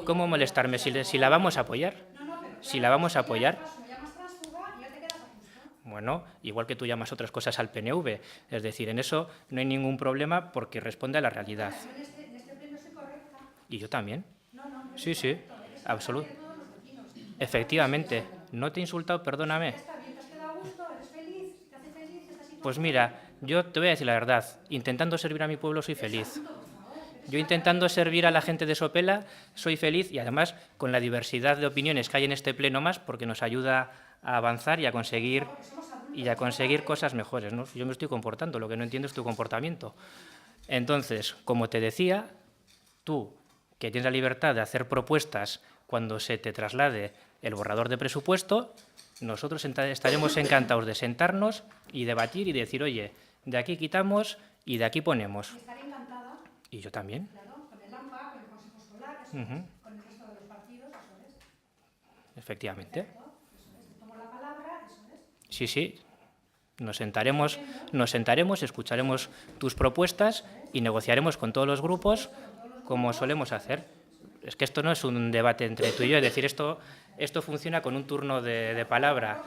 ¿Cómo molestarme si la vamos a apoyar? Si la vamos a apoyar. Bueno, igual que tú llamas otras cosas al PNV. Es decir, en eso no hay ningún problema porque responde a la realidad. Y yo también. Sí, absoluto. Efectivamente. No te he insultado, perdóname. Pues mira, yo te voy a decir la verdad. Intentando servir a mi pueblo soy feliz. Yo intentando servir a la gente de Sopela soy feliz y además con la diversidad de opiniones que hay en este pleno más porque nos ayuda a avanzar y a conseguir cosas mejores, ¿no? Yo me estoy comportando, lo que no entiendo es tu comportamiento. Entonces, como te decía, tú, que tienes la libertad de hacer propuestas cuando se te traslade el borrador de presupuesto, nosotros estaremos encantados de sentarnos y debatir y decir, oye, de aquí quitamos y de aquí ponemos. Estaré encantada. Y yo también. Claro, con el AMPA, con el Consejo Escolar, con el resto de los partidos, eso es. Efectivamente. Eso es, te tomo la palabra, eso es. Sí. Nos sentaremos, escucharemos tus propuestas y negociaremos con todos los grupos como solemos hacer. Es que esto no es un debate entre tú y yo, es decir, esto funciona con un turno de palabra.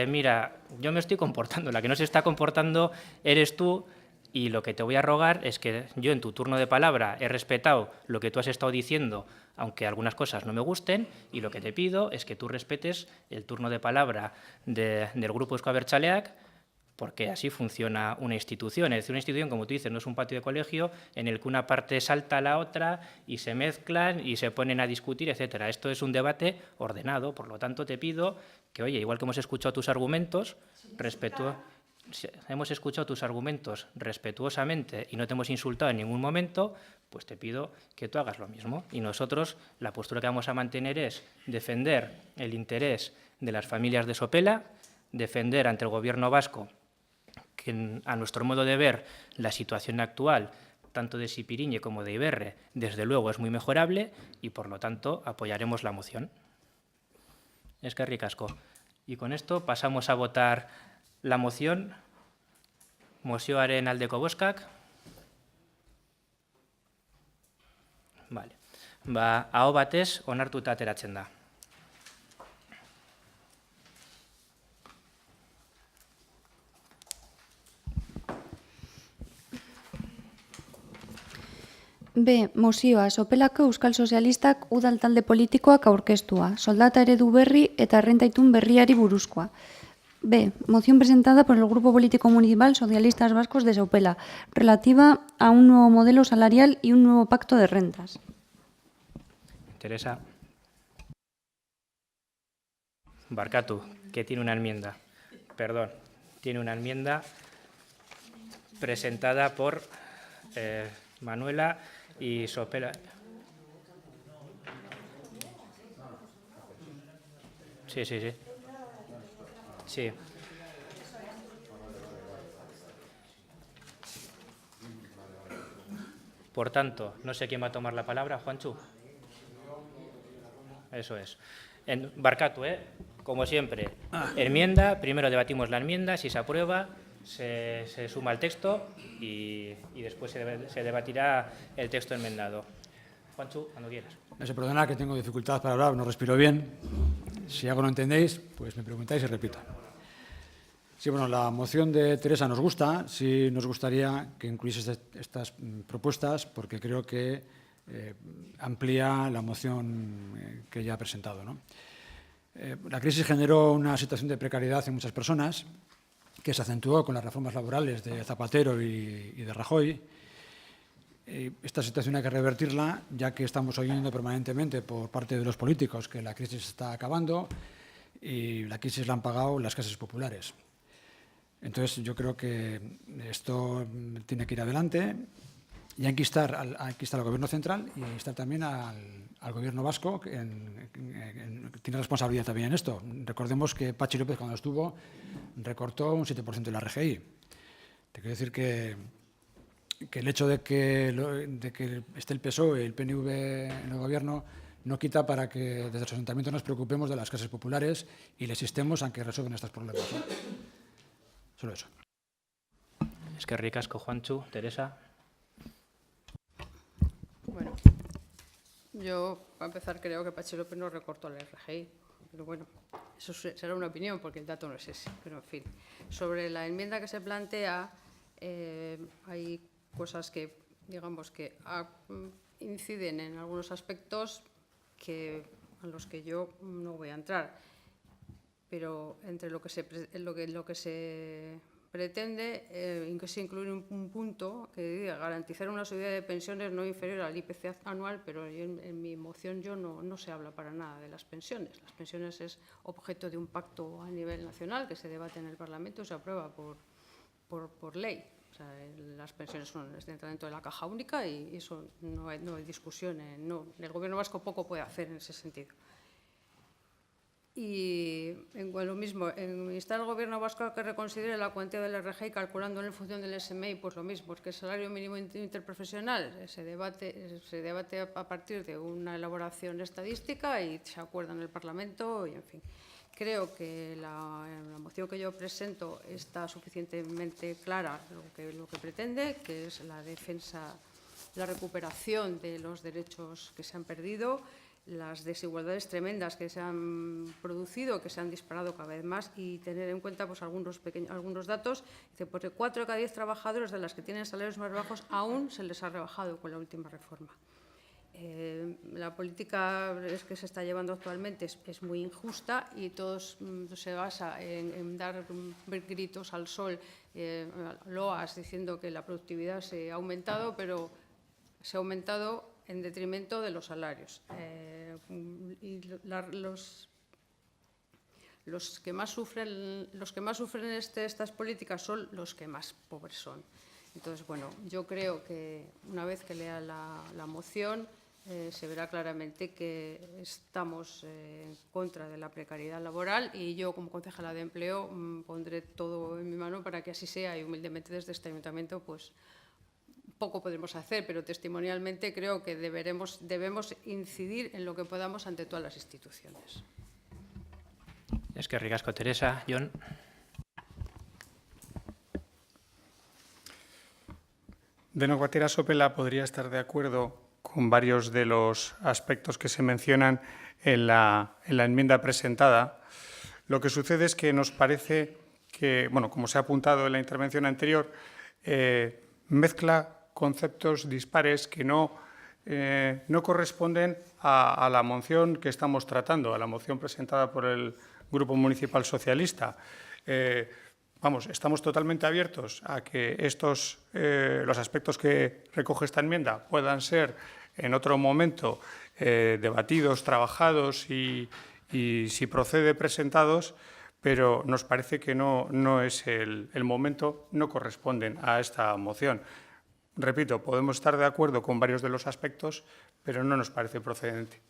Mira, yo me estoy comportando, la que no se está comportando eres tú y lo que te voy a rogar es que yo en tu turno de palabra he respetado lo que tú has estado diciendo, aunque algunas cosas no me gusten, y lo que te pido es que tú respetes el turno de palabra del Grupo Eusko Abertzaleak porque así funciona una institución. Es decir, una institución, como tú dices, no es un patio de colegio en el que una parte salta a la otra y se mezclan y se ponen a discutir, etcétera. Esto es un debate ordenado, por lo tanto te pido que, oye, igual que hemos escuchado tus argumentos, hemos escuchado tus argumentos respetuosamente y no te hemos insultado en ningún momento, pues te pido que tú hagas lo mismo. Y nosotros la postura que vamos a mantener es defender el interés de las familias de Sopela, defender ante el Gobierno vasco que, a nuestro modo de ver, la situación actual, tanto de Sipiriñe como de Iberre, desde luego es muy mejorable y, por lo tanto, apoyaremos la moción. Eskerrik asko. Y con esto pasamos a votar la moción. Mozioaren aldeko bozkak. Vale. Aho batez onartuta ateratzen da. B. Mozioa Sopelako Euskal Sozialistak udal talde politikoak aurkeztua, soldata eredu berri eta errentaitun berriari buruzkoa. B. Moción presentada por el Grupo Político Municipal Socialistas Vascos de Sopela, relativa a un nuevo modelo salarial y un nuevo pacto de rentas. Teresa. Barkatu, que tiene una enmienda. Perdón, tiene una enmienda presentada por Manuela y Sopela. Sí. Sí. Por tanto, no sé quién va a tomar la palabra, Juanchu. Eso es. Barkatu, como siempre, enmienda, primero debatimos la enmienda, si se aprueba, se suma el texto y después se debatirá el texto enmendado. Juanchu, cuando quieras. No se perdona que tengo dificultad para hablar, no respiro bien. Si algo no entendéis, pues me preguntáis y repito. Sí, bueno, la moción de Teresa nos gusta, sí nos gustaría que incluyese estas propuestas porque creo que amplía la moción que ya ha presentado, ¿no? La crisis generó una situación de precariedad en muchas personas que se acentuó con las reformas laborales de Zapatero y de Rajoy. Esta situación hay que revertirla, ya que estamos oyendo permanentemente por parte de los políticos que la crisis está acabando y la crisis la han pagado las clases populares. Entonces, yo creo que esto tiene que ir adelante y hay que instar al Gobierno central y instar también al Gobierno vasco, que tiene responsabilidad también en esto. Recordemos que Patxi López, cuando estuvo, recortó un 7% de la RGI. Te quiero decir que el hecho de que esté el PSOE y el PNV en el Gobierno no quita para que desde los ayuntamientos nos preocupemos de las clases populares y les instemos a que resuelvan estos problemas, ¿no? Solo eso. Eskerrik asko, Juanchu. Teresa. Bueno, yo, para empezar, creo que Patxi López no recortó el RGI, pero bueno, eso será una opinión porque el dato no es ese, pero en fin. Sobre la enmienda que se plantea, hay cosas que, digamos, que inciden en algunos aspectos a los que yo no voy a entrar. Pero entre lo que se pretende, se incluye un punto que diga garantizar una subida de pensiones no inferior al IPC anual, pero en mi moción no se habla para nada de las pensiones. Las pensiones es objeto de un pacto a nivel nacional que se debate en el Parlamento y se aprueba por ley. O sea, las pensiones entran dentro de la caja única y eso no hay discusión. El Gobierno vasco poco puede hacer en ese sentido. Y lo mismo, en instar al Gobierno vasco a que reconsidere la cuantía del RGI calculando en función del SMI, pues lo mismo, es que el salario mínimo interprofesional se debate a partir de una elaboración estadística y se acuerda en el Parlamento y, en fin. Creo que la moción que yo presento está suficientemente clara lo que pretende, que es la defensa, la recuperación de los derechos que se han perdido, las desigualdades tremendas que se han producido, que se han disparado cada vez más y tener en cuenta pues, algunos datos. Dice, pues de 4 de cada 10 trabajadores de las que tienen salarios más bajos aún se les ha rebajado con la última reforma. La política que se está llevando actualmente es muy injusta y todo se basa en dar gritos al sol, loas diciendo que la productividad se ha aumentado, pero se ha aumentado en detrimento de los salarios. Y los que más sufren estas políticas son los que más pobres son. Entonces, bueno, yo creo que una vez que lea la moción se verá claramente que estamos en contra de la precariedad laboral y yo, como concejala de empleo, pondré todo en mi mano para que así sea y humildemente desde este ayuntamiento pues poco podremos hacer, pero testimonialmente creo que debemos incidir en lo que podamos ante todas las instituciones. Eskerrik asko, Teresa. Jon. Denok batera Sopela podría estar de acuerdo con varios de los aspectos que se mencionan en la enmienda presentada. Lo que sucede es que nos parece que, bueno, como se ha apuntado en la intervención anterior, mezcla conceptos dispares que no corresponden a la moción que estamos tratando, a la moción presentada por el Grupo Municipal Socialista. Estamos totalmente abiertos a que los aspectos que recoge esta enmienda puedan ser en otro momento debatidos, trabajados y si procede, presentados, pero nos parece que no es el momento, no corresponden a esta moción. Repito, podemos estar de acuerdo con varios de los aspectos, pero no nos parece procedente.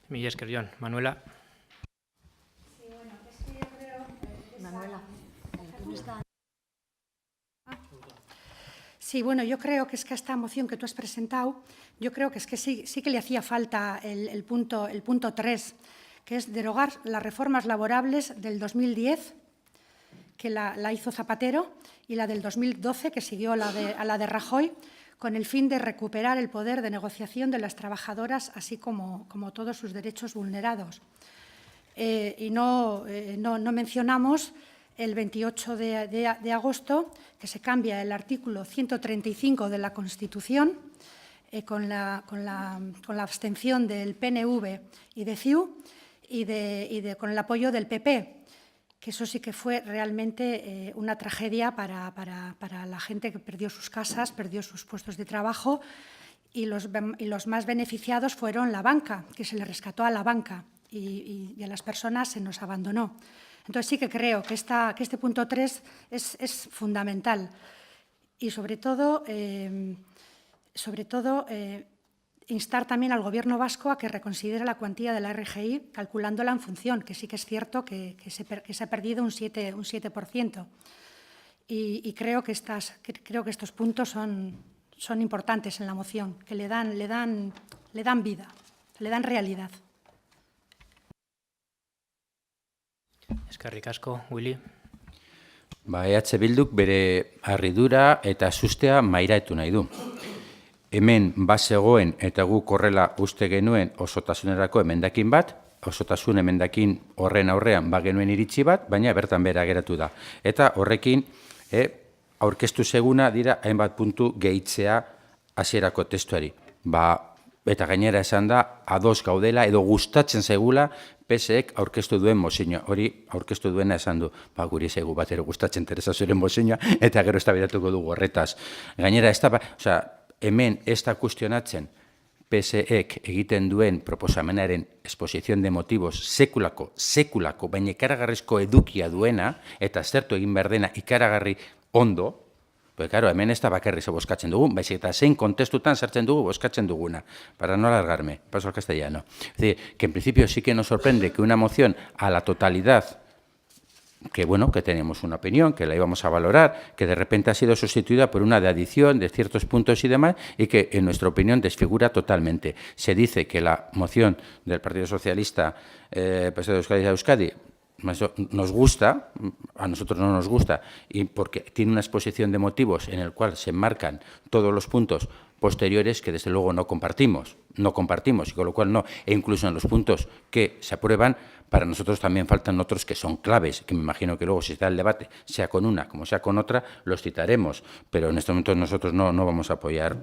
Mila esker, Jon. Manuela. Sí, bueno, yo creo que es que a esta moción que tú has presentado, yo creo que es que sí que le hacía falta el punto 3, que es derogar las reformas laborables del 2010, que la hizo Zapatero, y la del 2012, que siguió a la de Rajoy, con el fin de recuperar el poder de negociación de las trabajadoras, así como todos sus derechos vulnerados. Y no mencionamos el 28 de agosto, que se cambia el artículo 135 de la Constitución con la abstención del PNV y de CiU y con el apoyo del PP, que eso sí que fue realmente una tragedia para la gente que perdió sus casas, perdió sus puestos de trabajo y los más beneficiados fueron la banca, que se le rescató a la banca y a las personas se nos abandonó. Entonces sí que creo que este punto 3 es fundamental y sobre todo instar también al Gobierno vasco a que reconsidere la cuantía de la RGI calculándola en función, que sí que es cierto que se ha perdido un 7%. Y creo que estos puntos son importantes en la moción, que le dan vida, le dan realidad. Eskerrik asko, Willy. EH Bilduk bere harridura eta sustea mairatu nahi du. Hemen bazegoen eta guk horrela uste genuen osotasunerako emendakin bat, osotasun emendakin horren aurrean genuen iritsi bat, baina bertan bera geratu da. Eta horrekin aurkeztu zeguna dira hainbat puntu gehitzea hasierako testuari. Eta gainera esan da, ados gaudela edo gustatzen zegula PSek aurkeztu duen mozioa. Hori aurkeztu duena esan du, guri zaigu batero gustatzen Teresa zuren mozioa, eta gero eztabaidatuko dugu horretaz. Gainera, hemen ez da kuestionatzen PSek egiten duen proposamenaren exposición de motivos sekulako, baina ikaragarrizko edukia duena, eta zertu egin behar dena ikaragarri ondo, pues claro, hemen ez da bakarri bozkatzen dugu, baizik eta zein kontestutan sartzen dugu bozkatzen duguna. Para no alargarme, paso al castellano. Es decir, que en principio sí que nos sorprende que una moción a la totalidad, que bueno, que tenemos una opinión, que la íbamos a valorar, que de repente ha sido sustituida por una de adición de ciertos puntos y demás, y que en nuestra opinión desfigura totalmente. Se dice que la moción del Partido Socialista, pues de Euskadi a Euskadi, nos gusta, a nosotros no nos gusta, y porque tiene una exposición de motivos en el cual se marcan todos los puntos posteriores que desde luego no compartimos, y con lo cual no, e incluso en los puntos que se aprueban, para nosotros también faltan otros que son claves, que me imagino que luego si está el debate, sea con una como sea con otra, los citaremos, pero en este momento nosotros no vamos a apoyar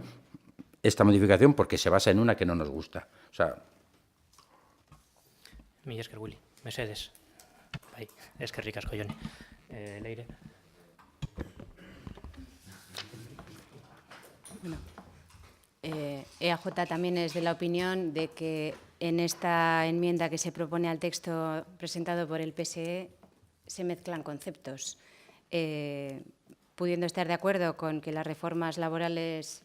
esta modificación porque se basa en una que no nos gusta. O sea, Mila esker, Willy. Mesedes. Bai, eskerrik asko, Jone. Leire. EAJ también es de la opinión de que en esta enmienda que se propone al texto presentado por el PSE se mezclan conceptos. Pudiendo estar de acuerdo con que las reformas laborales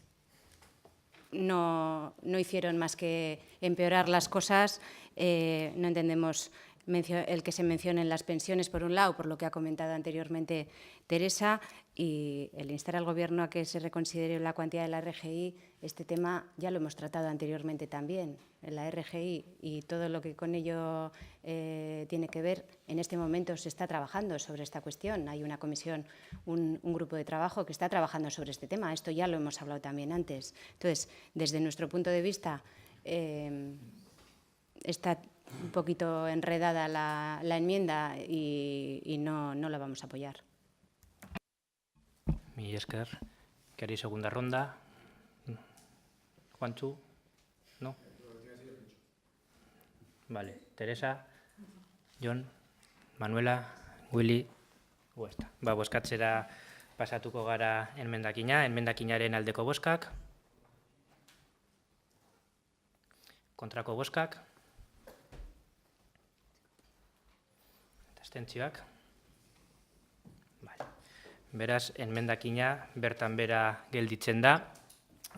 no hicieron más que empeorar las cosas, no entendemos el que se mencionen las pensiones, por un lado, por lo que ha comentado anteriormente Teresa, y el instar al Gobierno a que se reconsidere la cuantía de la RGI. Este tema ya lo hemos tratado anteriormente también, en la RGI, y todo lo que con ello tiene que ver. En este momento se está trabajando sobre esta cuestión. Hay una comisión, un grupo de trabajo que está trabajando sobre este tema. Esto ya lo hemos hablado también antes. Entonces, desde nuestro punto de vista, está un poquito enredada la enmienda y no la vamos a apoyar. Mila esker. ¿Queréis segunda ronda? Juanchu? ¿No? Vale. Teresa, Jon, Manuela, Willy, Huesta. Bozkatzera pasatuko gara enmendakina. Enmendakinaren aldeko bozkak. Kontrako bozkak. Abstentzioak. Vale. Beraz, enmendakina bertan bera gelditzen da,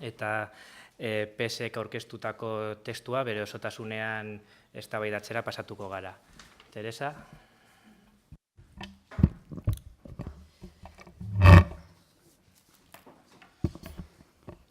eta PSek aurkeztutako testua bere osotasunean eztabaidatzera pasatuko gara. Teresa?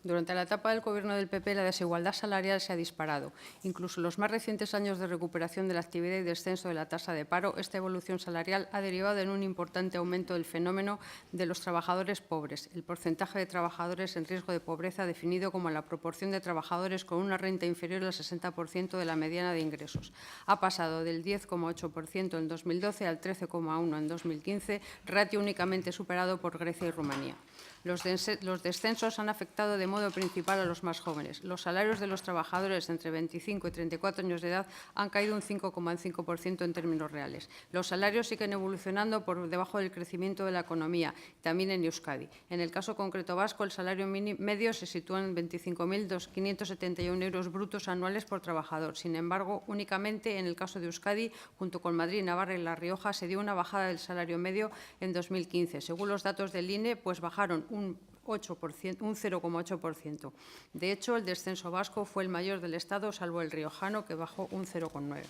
Durante la etapa del Gobierno del PP, la desigualdad salarial se ha disparado. Incluso en los más recientes años de recuperación de la actividad y descenso de la tasa de paro, esta evolución salarial ha derivado en un importante aumento del fenómeno de los trabajadores pobres. El porcentaje de trabajadores en riesgo de pobreza, definido como la proporción de trabajadores con una renta inferior al 60% de la mediana de ingresos, ha pasado del 10,8% en 2012 al 13,1% en 2015, ratio únicamente superado por Grecia y Rumanía. Los descensos han afectado de modo principal a los más jóvenes. Los salarios de los trabajadores entre 25 y 34 años de edad han caído un 5,5% en términos reales. Los salarios siguen evolucionando por debajo del crecimiento de la economía, también en Euskadi. En el caso concreto vasco, el salario medio se sitúa en 25.571 euros brutos anuales por trabajador. Sin embargo, únicamente en el caso de Euskadi, junto con Madrid, Navarra y La Rioja, se dio una bajada del salario medio en 2015. Según los datos del INE, pues bajaron un 0,8%. De hecho, el descenso vasco fue el mayor del Estado, salvo el riojano, que bajó un 0,9%.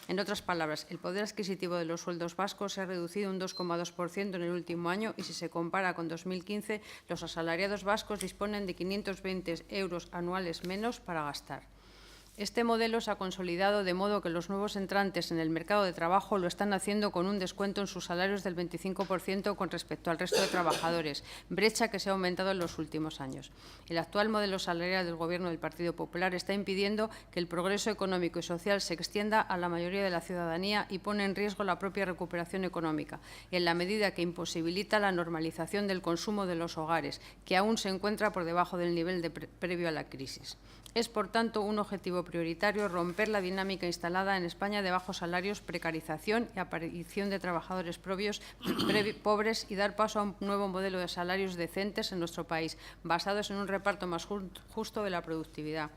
En otras palabras, el poder adquisitivo de los sueldos vascos se ha reducido un 2,2% en el último año y, si se compara con 2015, los asalariados vascos disponen de 520 euros anuales menos para gastar. Este modelo se ha consolidado de modo que los nuevos entrantes en el mercado de trabajo lo están haciendo con un descuento en sus salarios del 25% con respecto al resto de trabajadores, brecha que se ha aumentado en los últimos años. El actual modelo salarial del Gobierno del Partido Popular está impidiendo que el progreso económico y social se extienda a la mayoría de la ciudadanía y pone en riesgo la propia recuperación económica, en la medida que imposibilita la normalización del consumo de los hogares, que aún se encuentra por debajo del nivel previo a la crisis. Es, por tanto, un objetivo prioritario romper la dinámica instalada en España de bajos salarios, precarización y aparición de trabajadores pobres y dar paso a un nuevo modelo de salarios decentes en nuestro país, basados en un reparto más justo de la productividad.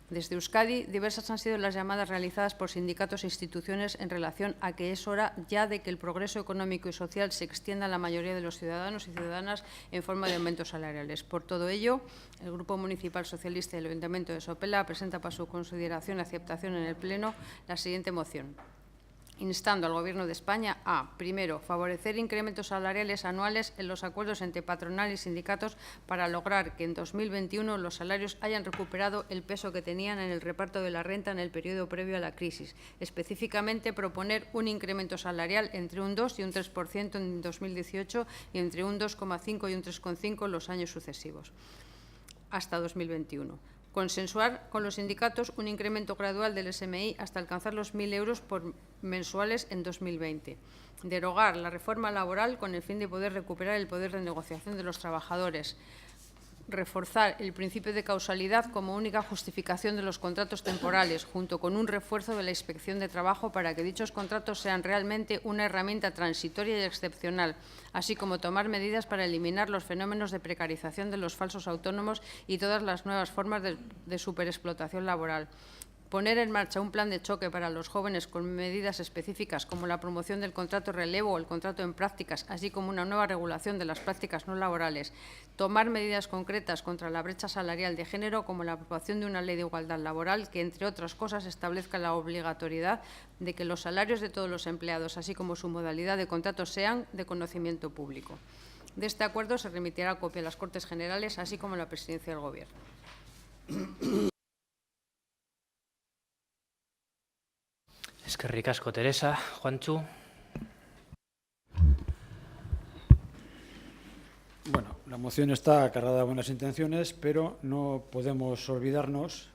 Desde Euskadi, diversas han sido las llamadas realizadas por sindicatos e instituciones en relación a que es hora ya de que el progreso económico y social se extienda a la mayoría de los ciudadanos y ciudadanas en forma de aumentos salariales. Por todo ello, el Grupo Municipal Socialista y el Ayuntamiento de Sopela presenta para su consideración y aceptación en el Pleno la siguiente moción. Instando al Gobierno de España a, primero, favorecer incrementos salariales anuales en los acuerdos entre patronal y sindicatos para lograr que en 2021 los salarios hayan recuperado el peso que tenían en el reparto de la renta en el periodo previo a la crisis. Específicamente, proponer un incremento salarial entre un 2 y un 3% en 2018 y entre un 2,5 y un 3,5 en los años sucesivos, hasta 2021. Consensuar con los sindicatos un incremento gradual del SMI hasta alcanzar los 1.000 euros mensuales en 2020. Derogar la reforma laboral con el fin de poder recuperar el poder de negociación de los trabajadores. reforzar el principio de causalidad como única justificación de los contratos temporales, junto con un refuerzo de la inspección de trabajo para que dichos contratos sean realmente una herramienta transitoria y excepcional, así como tomar medidas para eliminar los fenómenos de precarización de los falsos autónomos y todas las nuevas formas de superexplotación laboral. Poner en marcha un plan de choque para los jóvenes con medidas específicas como la promoción del contrato relevo o el contrato en prácticas, así como una nueva regulación de las prácticas no laborales. Tomar medidas concretas contra la brecha salarial de género, como la aprobación de una ley de igualdad laboral que, entre otras cosas, establezca la obligatoriedad de que los salarios de todos los empleados, así como su modalidad de contrato, sean de conocimiento público. De este acuerdo se remitirá copia a las Cortes Generales, así como a la Presidencia del Gobierno. Eskerrik asko, Teresa. Juantxu. Bueno, la moción está cargada de buenas intenciones, pero no podemos olvidarnos.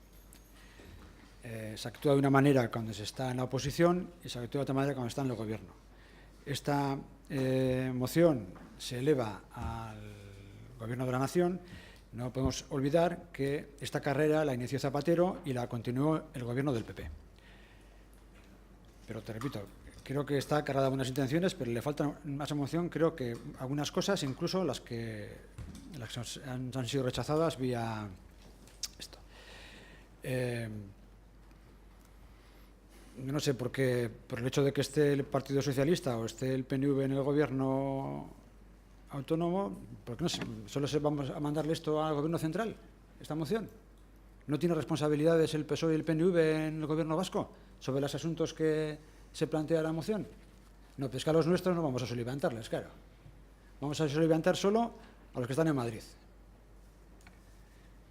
Se actúa de una manera cuando se está en la oposición y se actúa de otra manera cuando está en el Gobierno. Esta moción se eleva al Gobierno de la Nación. No podemos olvidar que esta carrera la inició Zapatero y la continuó el Gobierno del PP. Pero te repito, creo que está cargada de buenas intenciones, pero le falta más emoción, creo que algunas cosas, incluso las que han sido rechazadas vía esto. No sé por qué, por el hecho de que esté el Partido Socialista o esté el PNV en el Gobierno autónomo, ¿por qué no solo vamos a mandarle esto al Gobierno central, esta moción? ¿No tiene responsabilidades el PSOE y el PNV en el Gobierno vasco sobre los asuntos que se plantea la moción? No, pues que a los nuestros no vamos a soliviantarles, claro. Vamos a soliviantar solo a los que están en Madrid.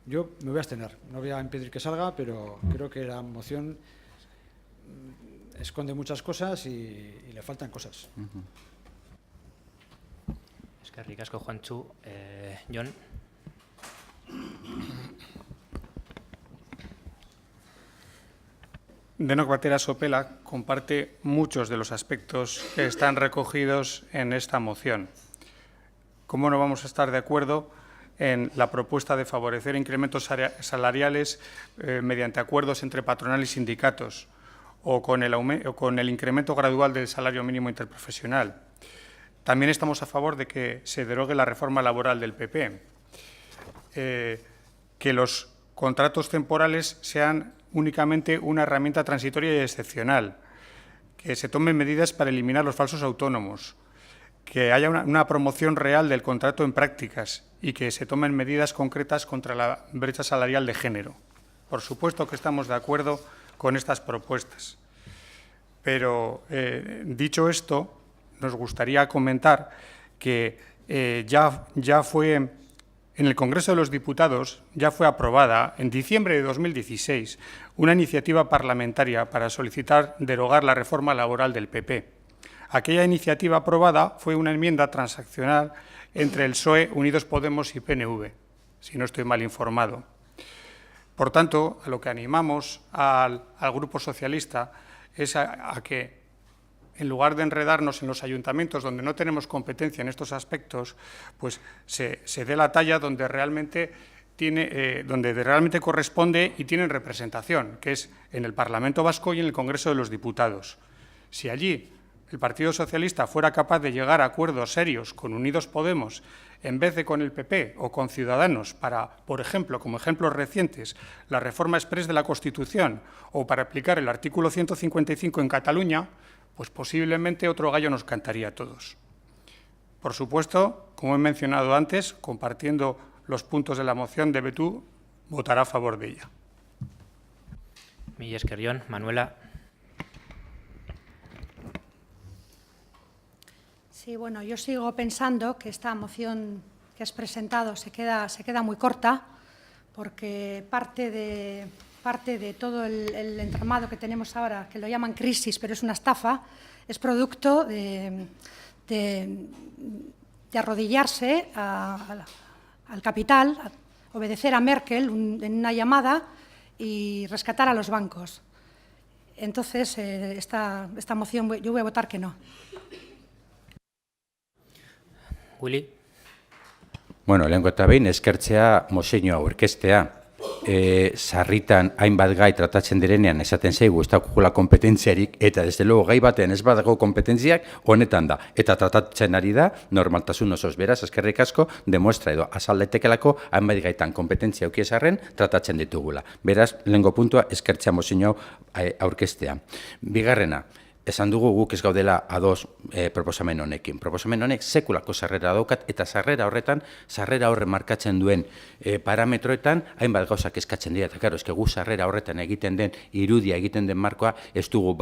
Yo me voy a abstener, no voy a impedir que salga, pero creo que la moción esconde muchas cosas y le faltan cosas. Eskerrik asko, Juantxu. Jon. Denok batera Sopela comparte muchos de los aspectos que están recogidos en esta moción. ¿Cómo no vamos a estar de acuerdo en la propuesta de favorecer incrementos salariales mediante acuerdos entre patronal y sindicatos o con el incremento gradual del salario mínimo interprofesional? También estamos a favor de que se derogue la reforma laboral del PP, que los contratos temporales sean únicamente una herramienta transitoria y excepcional, que se tomen medidas para eliminar los falsos autónomos, que haya una promoción real del contrato en prácticas y que se tomen medidas concretas contra la brecha salarial de género. Por supuesto que estamos de acuerdo con estas propuestas. Pero, dicho esto, nos gustaría comentar que ya fue en el Congreso de los Diputados, ya fue aprobada en diciembre de 2016 una iniciativa parlamentaria para solicitar derogar la reforma laboral del PP. Aquella iniciativa aprobada fue una enmienda transaccional entre el PSOE, Unidos Podemos y PNV, si no estoy mal informado. Por tanto, a lo que animamos al Grupo Socialista es a que, en lugar de enredarnos en los ayuntamientos donde no tenemos competencia en estos aspectos, pues se dé la talla donde realmente corresponde y tienen representación, que es en el Parlamento Vasco y en el Congreso de los Diputados. Si allí el Partido Socialista fuera capaz de llegar a acuerdos serios con Unidos Podemos en vez de con el PP o con Ciudadanos para, por ejemplo, como ejemplos recientes, la reforma exprés de la Constitución o para aplicar el artículo 155 en Cataluña, pues posiblemente otro gallo nos cantaría a todos. Por supuesto, como he mencionado antes, compartiendo los puntos de la moción de Betú, votará a favor de ella. Mila esker, Jon. Manuela. Sí, bueno, yo sigo pensando que esta moción que has presentado se queda muy corta, porque parte de todo el entramado que tenemos ahora, que lo llaman crisis, pero es una estafa, es producto de arrodillarse al capital, a obedecer a Merkel en una llamada y rescatar a los bancos. Entonces, esta moción yo voy a votar que no. Willy. Bueno, lehenko eta behin, eskertzea mozeinoa aurkeztea. Sarritan hainbat gai tratatzen direnean esaten zaigu ez daukula kompetentziarik, eta desde luego gai batean ez badago kompetentziak honetan da. Eta tratatzen ari da normaltasun osoz, beraz, eskerrik asko, demuestra edo azaldetekelako hainbat gaitan kompetentzia aukiesarren tratatzen ditugula. Beraz, lehenko puntua eskertzea mozeinoa aurkeztea. Bigarrena, esan dugu guk ez gaudela ados proposamen honekin. Proposamen honek sekulako sarrera daukat, eta sarrera horretan, sarrera horre markatzen duen parametroetan, hainbat gauzak eskatzen dira. Eta, karo, eske gu sarrera horretan egiten den, irudia egiten den markoa, ez dugu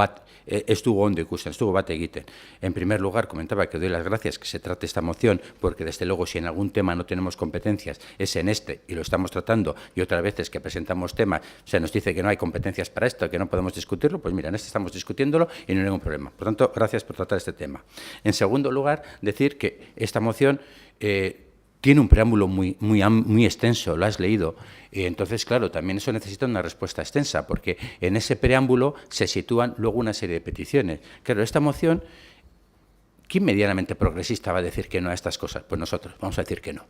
ondo ikusten, ez dugu bat egiten. En primer lugar, comentaba que doy las gracias que se trate esta moción, porque desde luego si en algún tema no tenemos competencias, es en este, y lo estamos tratando, y otras veces que presentamos temas, se nos dice que no hay competencias para esto, que no podemos discutirlo, pues mira, en este estamos discutiéndolo y no hay ningún problema. Por tanto, gracias por tratar este tema. En segundo lugar, decir que esta moción tiene un preámbulo muy extenso, lo has leído. Entonces, claro, también eso necesita una respuesta extensa, porque en ese preámbulo se sitúan luego una serie de peticiones. Claro, esta moción, ¿quién medianamente progresista va a decir que no a estas cosas? Pues nosotros, vamos a decir que no.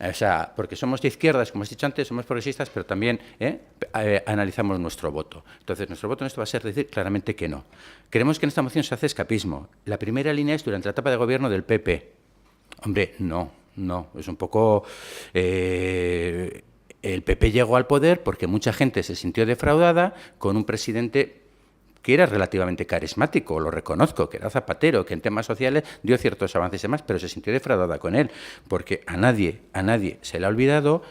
O sea, porque somos de izquierdas, como has dicho antes, somos progresistas, pero también analizamos nuestro voto. Entonces, nuestro voto en esto va a ser decir claramente que no. Creemos que en esta moción se hace escapismo. La primera línea es durante la etapa de gobierno del PP. Hombre, no, es un poco... el PP llegó al poder porque mucha gente se sintió defraudada con un presidente que era relativamente carismático, lo reconozco, que era Zapatero, que en temas sociales dio ciertos avances y demás, pero se sintió defraudada con él, porque a nadie se le ha olvidado.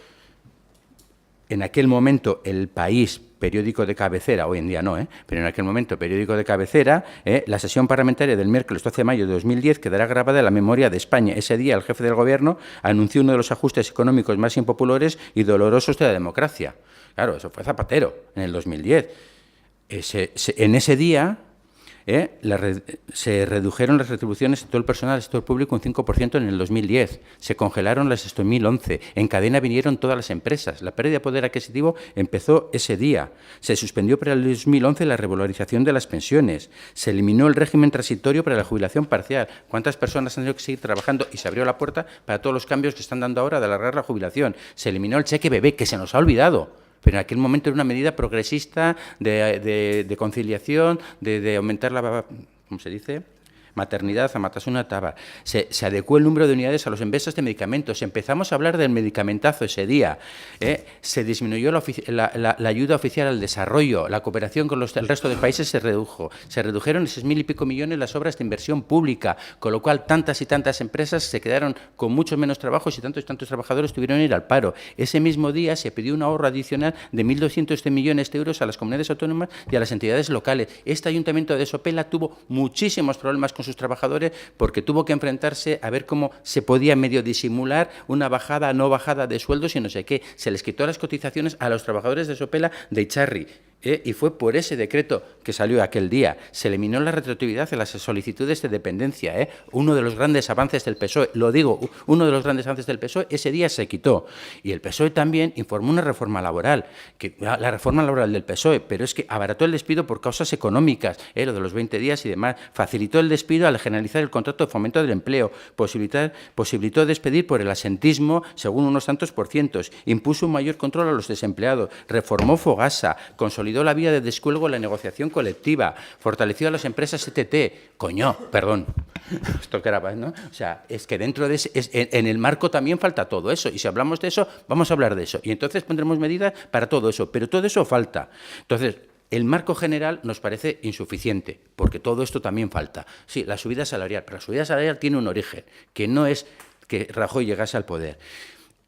En aquel momento El País, periódico de cabecera, hoy en día no, pero en aquel momento periódico de cabecera, la sesión parlamentaria del miércoles 12 de mayo de 2010 quedará grabada en la memoria de España. Ese día el jefe del Gobierno anunció uno de los ajustes económicos más impopulares y dolorosos de la democracia. Claro, eso fue Zapatero, en el 2010. En ese día se redujeron las retribuciones de todo el personal del sector público un 5% en el 2010. Se congelaron las en 2011. En cadena vinieron todas las empresas. La pérdida de poder adquisitivo empezó ese día. Se suspendió para el 2011 la revalorización de las pensiones. Se eliminó el régimen transitorio para la jubilación parcial. ¿Cuántas personas han tenido que seguir trabajando? Y se abrió la puerta para todos los cambios que están dando ahora de alargar la jubilación. Se eliminó el cheque bebé, que se nos ha olvidado. Pero en aquel momento era una medida progresista de conciliación, de aumentar la, ¿cómo se dice?, maternidad, amatasuna, taba. Se adecuó el número de unidades a los envases de medicamentos. Empezamos a hablar del medicamentazo ese día. Se disminuyó la ayuda oficial al desarrollo. La cooperación con el resto de países se redujo. Se redujeron en 6.000 y pico millones las obras de inversión pública, con lo cual tantas y tantas empresas se quedaron con muchos menos trabajos y tantos trabajadores tuvieron que ir al paro. Ese mismo día se pidió un ahorro adicional de 1.200 millones de euros a las comunidades autónomas y a las entidades locales. Este ayuntamiento de Sopela tuvo muchísimos problemas con sus trabajadores porque tuvo que enfrentarse a ver cómo se podía medio disimular una bajada, no bajada de sueldos y no sé qué. Se les quitó las cotizaciones a los trabajadores de Sopela de Icharri. Y fue por ese decreto que salió aquel día. Se eliminó la retroactividad en las solicitudes de dependencia. Uno de los grandes avances del PSOE, lo digo, uno de los grandes avances del PSOE, ese día se quitó. Y el PSOE también informó una reforma laboral, la reforma laboral del PSOE, pero es que abarató el despido por causas económicas, lo de los 20 días y demás. Facilitó el despido al generalizar el contrato de fomento del empleo. Posibilitó despedir por el asentismo según unos tantos por cientos. Impuso un mayor control a los desempleados. Reformó Fogasa. Consolidó la vía de descuelgo en la negociación colectiva, fortaleció a las empresas ETT. Esto que era, ¿no? O sea, es que dentro de en el marco también falta todo eso, y si hablamos de eso, vamos a hablar de eso, y entonces pondremos medidas para todo eso, pero todo eso falta. Entonces, el marco general nos parece insuficiente, porque todo esto también falta. Sí, la subida salarial, pero la subida salarial tiene un origen, que no es que Rajoy llegase al poder.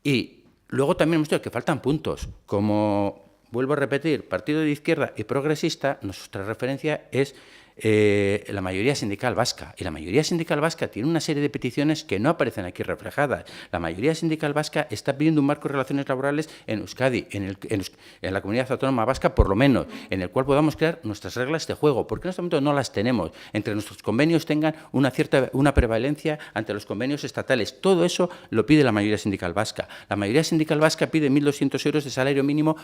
Y luego también hemos dicho que faltan puntos, como... Vuelvo a repetir, partido de izquierda y progresista, nuestra referencia es la mayoría sindical vasca. Y la mayoría sindical vasca tiene una serie de peticiones que no aparecen aquí reflejadas. La mayoría sindical vasca está pidiendo un marco de relaciones laborales en Euskadi, en la comunidad autónoma vasca, por lo menos, en el cual podamos crear nuestras reglas de juego, porque en este momento no las tenemos. Entre nuestros convenios tengan una prevalencia ante los convenios estatales. Todo eso lo pide la mayoría sindical vasca. La mayoría sindical vasca pide 1.200 euros de salario mínimo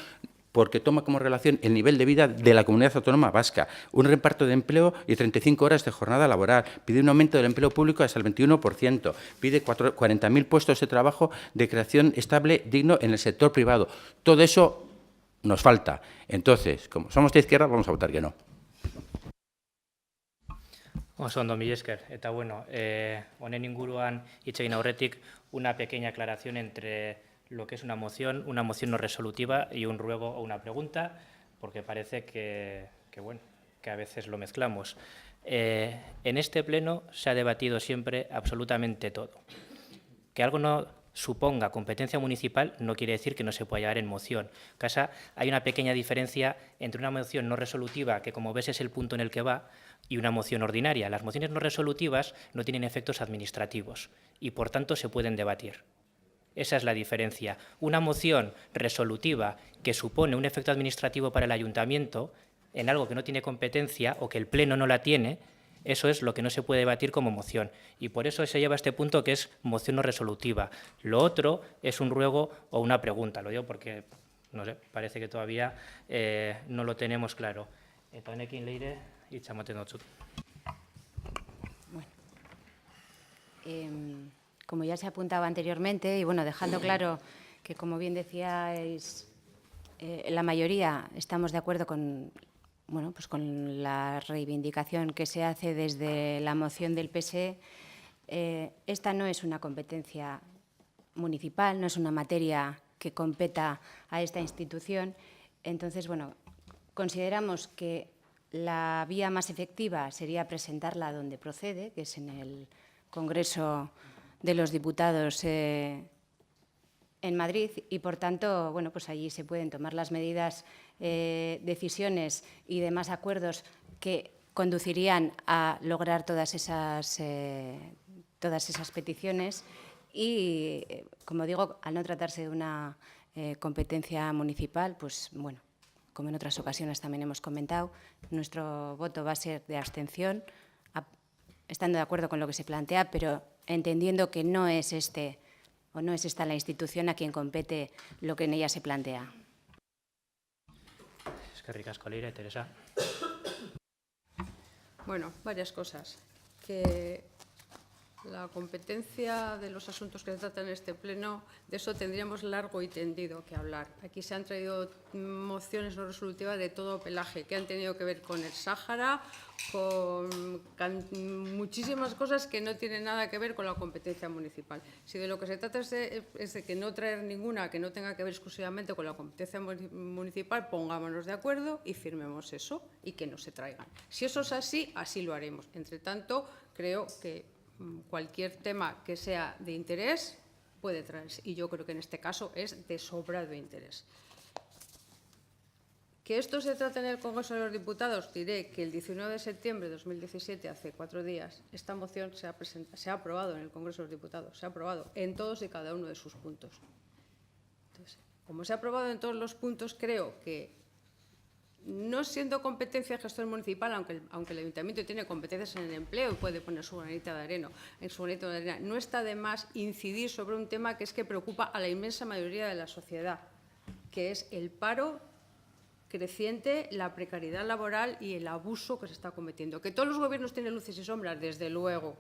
porque toma como relación el nivel de vida de la comunidad autónoma vasca, un reparto de empleo y 35 horas de jornada laboral, pide un aumento del empleo público hasta el 21%, pide 40.000 puestos de trabajo de creación estable, digno en el sector privado. Todo eso nos falta. Entonces, como somos de izquierda, vamos a votar que no. Oso ondo, mila esker. Eta bueno, honen inguruan hitz egin aurretik, una pequeña aclaración entre lo que es una moción no resolutiva y un ruego o una pregunta, porque parece que a veces lo mezclamos. En este pleno se ha debatido siempre absolutamente todo. Que algo no suponga competencia municipal no quiere decir que no se pueda llevar en moción. Hay una pequeña diferencia entre una moción no resolutiva, que como ves es el punto en el que va, y una moción ordinaria. Las mociones no resolutivas no tienen efectos administrativos y, por tanto, se pueden debatir. Esa es la diferencia. Una moción resolutiva que supone un efecto administrativo para el ayuntamiento en algo que no tiene competencia o que el Pleno no la tiene, eso es lo que no se puede debatir como moción. Y por eso se lleva a este punto que es moción no resolutiva. Lo otro es un ruego o una pregunta. Lo digo porque, no sé, parece que todavía no lo tenemos claro. Eta honekin leire, hitza ematen dut. Bueno, como ya se apuntaba anteriormente, y bueno, dejando claro que, como bien decíais, la mayoría estamos de acuerdo con, bueno, pues con la reivindicación que se hace desde la moción del PSE, esta no es una competencia municipal, no es una materia que competa a esta institución. Entonces, bueno, consideramos que la vía más efectiva sería presentarla donde procede, que es en el Congreso de los Diputados en Madrid, y por tanto, bueno, pues allí se pueden tomar las medidas, decisiones y demás acuerdos que conducirían a lograr todas esas peticiones y, como digo, al no tratarse de una competencia municipal, pues bueno, como en otras ocasiones también hemos comentado, nuestro voto va a ser de abstención, estando de acuerdo con lo que se plantea, pero entendiendo que no es esta la institución a quien compete lo que en ella se plantea. Eskerrik asko, Leire. Teresa. Bueno, varias cosas. Que la competencia de los asuntos que se tratan en este pleno, de eso tendríamos largo y tendido que hablar. Aquí se han traído mociones no resolutivas de todo pelaje, que han tenido que ver con el Sáhara, con muchísimas cosas que no tienen nada que ver con la competencia municipal. Si de lo que se trata es de que no traer ninguna que no tenga que ver exclusivamente con la competencia municipal, pongámonos de acuerdo y firmemos eso y que no se traigan. Si eso es así, así lo haremos. Entre tanto, creo que cualquier tema que sea de interés puede traerse, y yo creo que en este caso es de sobrado interés. Que esto se trata en el Congreso de los Diputados, diré que el 19 de septiembre de 2017, hace 4 días, esta moción se ha aprobado en el Congreso de los Diputados, se ha aprobado en todos y cada uno de sus puntos. Entonces, como se ha aprobado en todos los puntos, creo que, no siendo competencia de gestión municipal, aunque el ayuntamiento tiene competencias en el empleo y puede poner su granito de arena, no está de más incidir sobre un tema que es que preocupa a la inmensa mayoría de la sociedad, que es el paro creciente, la precariedad laboral y el abuso que se está cometiendo. Que todos los gobiernos tienen luces y sombras, desde luego.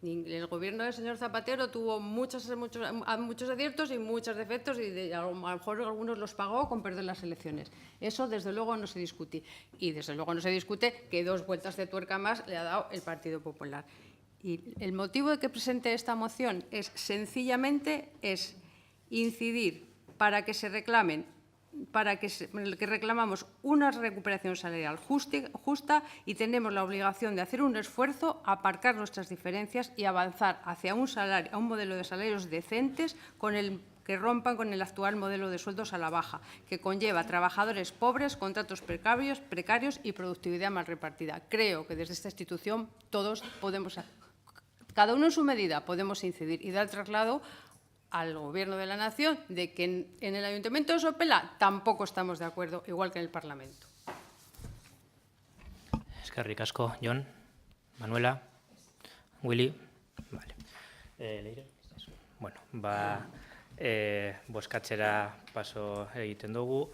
El gobierno del señor Zapatero tuvo muchos aciertos y muchos defectos, y a lo mejor algunos los pagó con perder las elecciones. Eso, desde luego, no se discute. Y, desde luego, no se discute que 2 vueltas de tuerca más le ha dado el Partido Popular. Y el motivo de que presente esta moción es, sencillamente, incidir para que se reclamen, reclamamos una recuperación salarial justa, y tenemos la obligación de hacer un esfuerzo, aparcar nuestras diferencias y avanzar hacia un modelo de salarios decentes que rompan con el actual modelo de sueldos a la baja, que conlleva trabajadores pobres, contratos precarios y productividad mal repartida. Creo que desde esta institución todos podemos, cada uno en su medida, podemos incidir y dar traslado al Gobierno de la Nación de que en el Ayuntamiento de Sopela tampoco estamos de acuerdo, igual que en el Parlamento. Eskerrik asko, Jon, Manuela, Willy. Vale. Leire? Bueno, bozkatzera paso egiten dugu.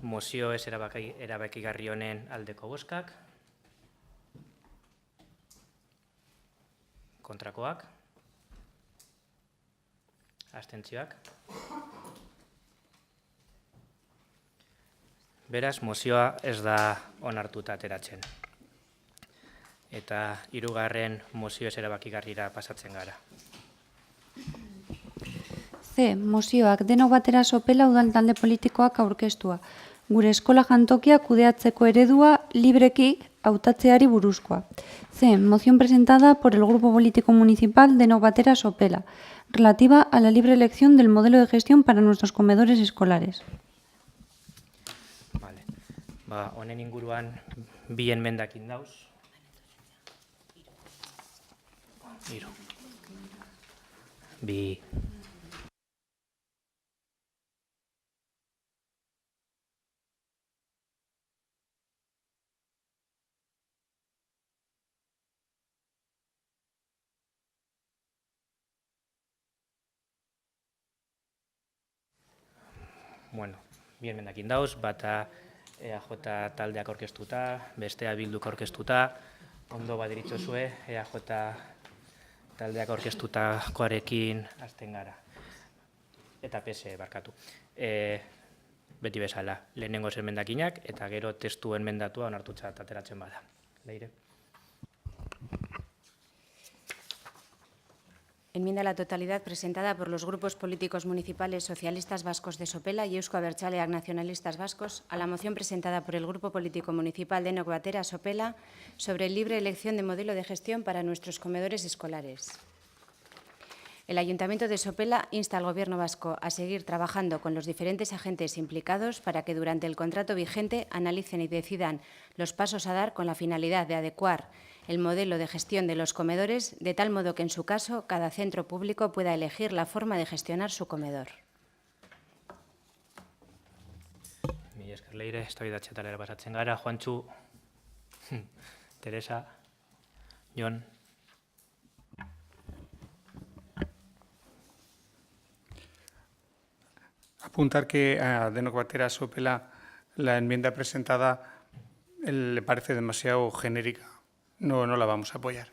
mozio ez erabakigarri honen aldeko bozkak. Kontrakoak. Abstentzioak. Beraz, mozioa ez da onartuta ateratzen. Eta hirugarren mozio ez erabakigarrira pasatzen gara. C. Mozioak denok batera sopela udal talde politikoak aurkeztua. Gure eskola jantokia kudeatzeko eredua libreki hautatzeari buruzkoa. C. Moción presentada por el Grupo Político Municipal denok batera sopela, relativa a la libre elección del modelo de gestión para nuestros comedores escolares. Vale. Honen inguruan bi enmendakin dauz. Hiru. Bi. Bueno, bi enmendakin dauz, bata EAJ taldeak aurkeztuta, bestea Bilduk aurkeztuta, ondo badiritzozue EAJ taldeak aurkeztutakoarekin hasten gara. Eta PSE barkatu. Beti bezala, lehenengo emendakinak eta gero testu enmendatua onartutzat ateratzen bada. Leire. Enmienda a la totalidad presentada por los grupos políticos municipales socialistas vascos de Sopela y Eusko Abertzaleak nacionalistas vascos a la moción presentada por el Grupo Político Municipal denok batera Sopela sobre libre elección de modelo de gestión para nuestros comedores escolares. El Ayuntamiento de Sopela insta al Gobierno vasco a seguir trabajando con los diferentes agentes implicados para que durante el contrato vigente analicen y decidan los pasos a dar con la finalidad de adecuar el modelo de gestión de los comedores, de tal modo que, en su caso, cada centro público pueda elegir la forma de gestionar su comedor. Mila esker Leire, eztabaidatzeetara pasatzen gara. Juantxu, Teresa, Jon. Apuntar que a denok batera Sopela la enmienda presentada le parece demasiado genérica. No la vamos a apoyar.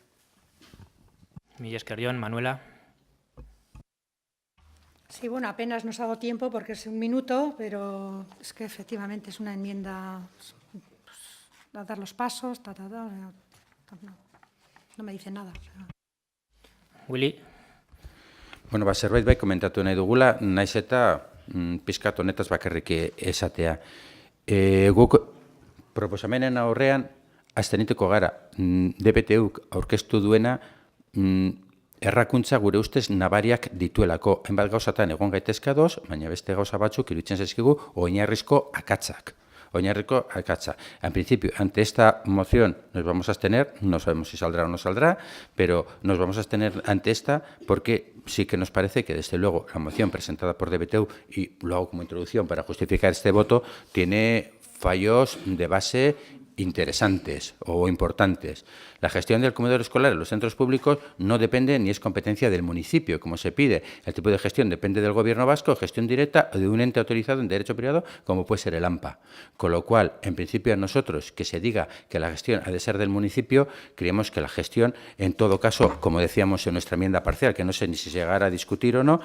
Mila esker Jon, Manuela. Sí, bueno, apenas nos hago tiempo porque es un minuto, pero es que efectivamente es una enmienda a dar los pasos, no me dice nada. Willy. Bueno, zerbait bai komentatu nahi dugula, naiz eta pizkat honetaz bakarrik esatea. Guk proposamenen aurrean abstenituko gara, DPTUk aurkeztu duena errakuntza gure ustez nabariak dituelako. Hainbat gauzatan egon gaitezka doz, baina beste gauza batzuk iruditzen zaizkigu oinarrizko akatzak. En principio, ante esta moción nos vamos a abstener, no sabemos si saldrá o no saldrá, pero nos vamos a abstener ante esta porque sí que nos parece que, desde luego, la moción presentada por DPTU, y lo hago como introducción para justificar este voto, tiene fallos de base interesantes o importantes. La gestión del comedor escolar en los centros públicos no depende ni es competencia del municipio, como se pide. El tipo de gestión depende del Gobierno vasco, gestión directa o de un ente autorizado en derecho privado, como puede ser el AMPA. Con lo cual, en principio, a nosotros que se diga que la gestión ha de ser del municipio, creemos que la gestión, en todo caso, como decíamos en nuestra enmienda parcial, que no sé ni si se llegará a discutir o no,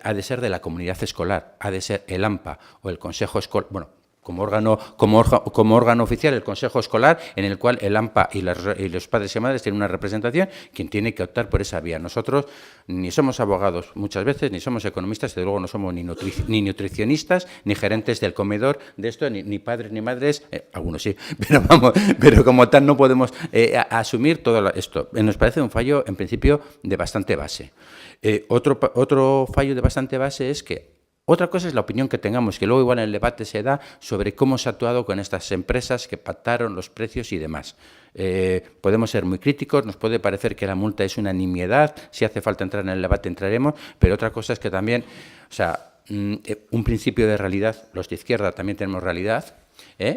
ha de ser de la comunidad escolar, ha de ser el AMPA o el Consejo Escolar, bueno, como órgano oficial, el Consejo Escolar, en el cual el AMPA y los padres y madres tienen una representación, quien tiene que optar por esa vía. Nosotros ni somos abogados muchas veces, ni somos economistas, desde luego no somos ni nutricionistas, ni gerentes del comedor de esto, ni padres ni madres, algunos sí, pero como tal no podemos asumir todo esto. Nos parece un fallo, en principio, de bastante base. Otro fallo de bastante base es que otra cosa es la opinión que tengamos, que luego igual en el debate se da sobre cómo se ha actuado con estas empresas que pactaron los precios y demás. Podemos ser muy críticos, nos puede parecer que la multa es una nimiedad, si hace falta entrar en el debate entraremos, pero otra cosa es que también, o sea, un principio de realidad, los de izquierda también tenemos realidad,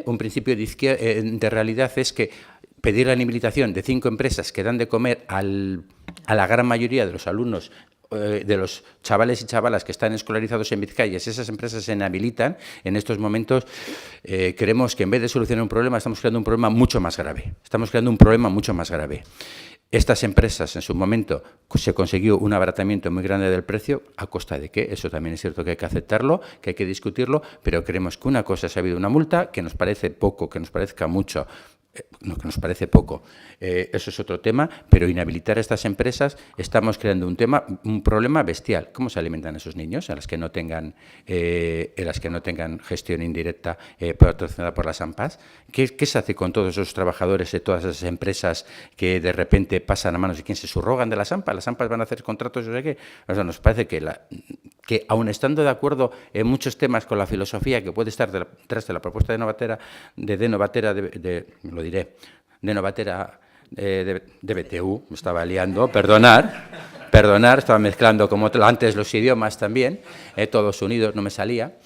un principio de realidad es que pedir la inhabilitación de 5 empresas que dan de comer a la gran mayoría de los alumnos de los chavales y chavalas que están escolarizados en Vizcaya, si esas empresas se inhabilitan, en estos momentos creemos que en vez de solucionar un problema, estamos creando un problema mucho más grave. Estamos creando un problema mucho más grave. Estas empresas, en su momento, se consiguió un abaratamiento muy grande del precio. ¿A costa de qué? Eso también es cierto que hay que aceptarlo, que hay que discutirlo, pero creemos que una cosa es ha habido una multa, que nos parece poco, que nos parezca mucho, no, que nos parece poco, eso es otro tema, pero inhabilitar a estas empresas, estamos creando un problema bestial. ¿Cómo se alimentan esos niños a las que no tengan, gestión indirecta patrocinada por las AMPAs? ¿Qué se hace con todos esos trabajadores de todas esas empresas que de repente pasan a manos de quien se subrogan de las AMPAs? Las AMPAs van a hacer contratos, o sea que, nos parece que aun estando de acuerdo en muchos temas con la filosofía que puede estar detrás de la propuesta de BTU, me estaba liando, perdonar, estaba mezclando como antes los idiomas también, todos unidos, no me salía.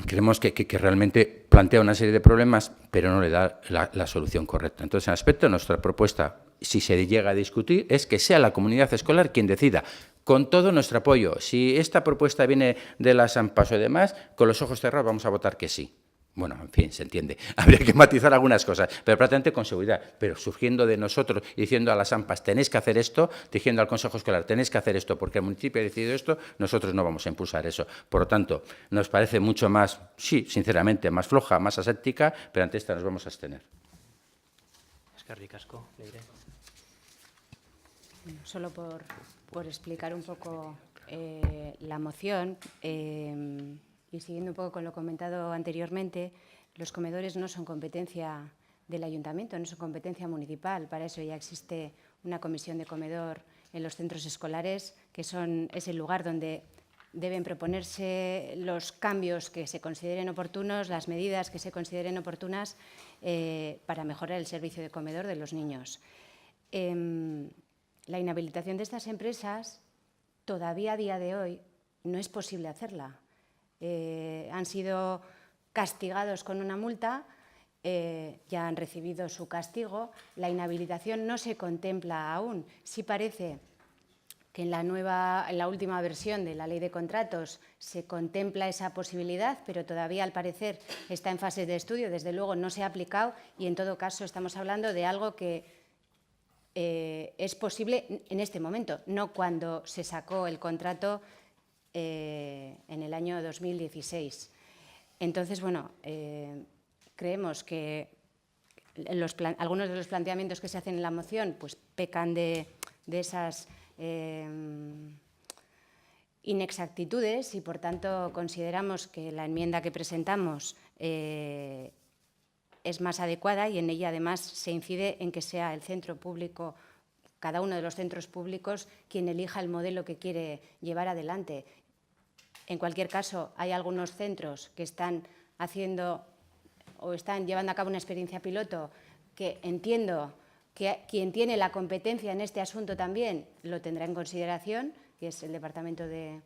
Creemos que realmente plantea una serie de problemas, pero no le da la solución correcta. Entonces, en aspecto de nuestra propuesta, si se llega a discutir, es que sea la comunidad escolar quien decida, con todo nuestro apoyo. Si esta propuesta viene de las AMPAs o demás, con los ojos cerrados vamos a votar que sí. Bueno, en fin, se entiende. Habría que matizar algunas cosas, pero prácticamente con seguridad. Pero surgiendo de nosotros y diciendo a las AMPAs, tenéis que hacer esto, diciendo al Consejo Escolar, tenéis que hacer esto porque el municipio ha decidido esto, nosotros no vamos a impulsar eso. Por lo tanto, nos parece mucho más, sí, sinceramente, más floja, más aséptica, pero ante esta nos vamos a abstener. Eskerrik asko, Leire. Solo por explicar un poco la moción, y siguiendo un poco con lo comentado anteriormente, los comedores no son competencia del ayuntamiento, no son competencia municipal. Para eso ya existe una comisión de comedor en los centros escolares, que es el lugar donde deben proponerse los cambios que se consideren oportunos, las medidas que se consideren oportunas para mejorar el servicio de comedor de los niños. La inhabilitación de estas empresas, todavía a día de hoy, no es posible hacerla. Han sido castigados con una multa, ya han recibido su castigo. La inhabilitación no se contempla aún. Sí parece que en la última versión de la Ley de Contratos se contempla esa posibilidad, pero todavía, al parecer, está en fase de estudio. Desde luego, no se ha aplicado y, en todo caso, estamos hablando de algo que es posible en este momento, no cuando se sacó el contrato en el año 2016. Entonces, bueno, creemos que algunos de los planteamientos que se hacen en la moción pues, pecan de esas inexactitudes y, por tanto, consideramos que la enmienda que presentamos es más adecuada y en ella, además, se incide en que sea el centro público, cada uno de los centros públicos, quien elija el modelo que quiere llevar adelante. En cualquier caso, hay algunos centros que están haciendo o están llevando a cabo una experiencia piloto que entiendo que quien tiene la competencia en este asunto también lo tendrá en consideración, que es el Departamento de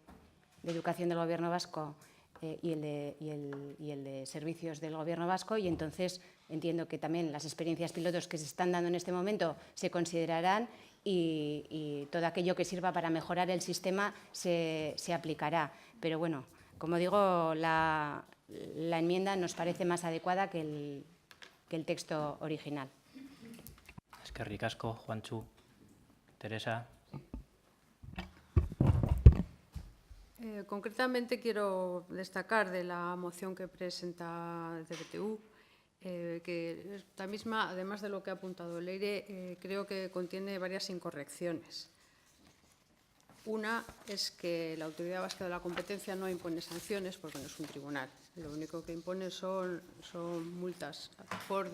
Educación del Gobierno Vasco y el de Servicios del Gobierno Vasco, y entonces entiendo que también las experiencias pilotos que se están dando en este momento se considerarán y todo aquello que sirva para mejorar el sistema se aplicará. Pero bueno, como digo, la enmienda nos parece más adecuada que el texto original. Eskerrik asko, Juantxu. Teresa. Concretamente quiero destacar de la moción que presenta el CBTU, que esta misma, además de lo que ha apuntado Leire, creo que contiene varias incorrecciones. Una es que la Autoridad Vasca de la Competencia no impone sanciones porque no es un tribunal. Lo único que impone son multas por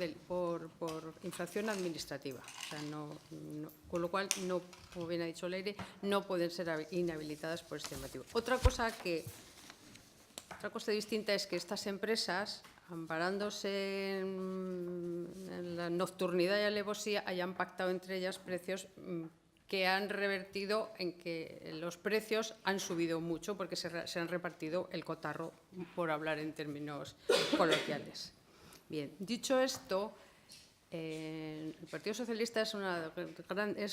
infracción administrativa. O sea, con lo cual, no, como bien ha dicho Leire, no pueden ser inhabilitadas por este motivo. Otra cosa distinta es que estas empresas, amparándose en la nocturnidad y alevosía, hayan pactado entre ellas precios que han revertido en que los precios han subido mucho porque se han repartido el cotarro, por hablar en términos coloquiales. Bien, dicho esto, El Partido Socialista es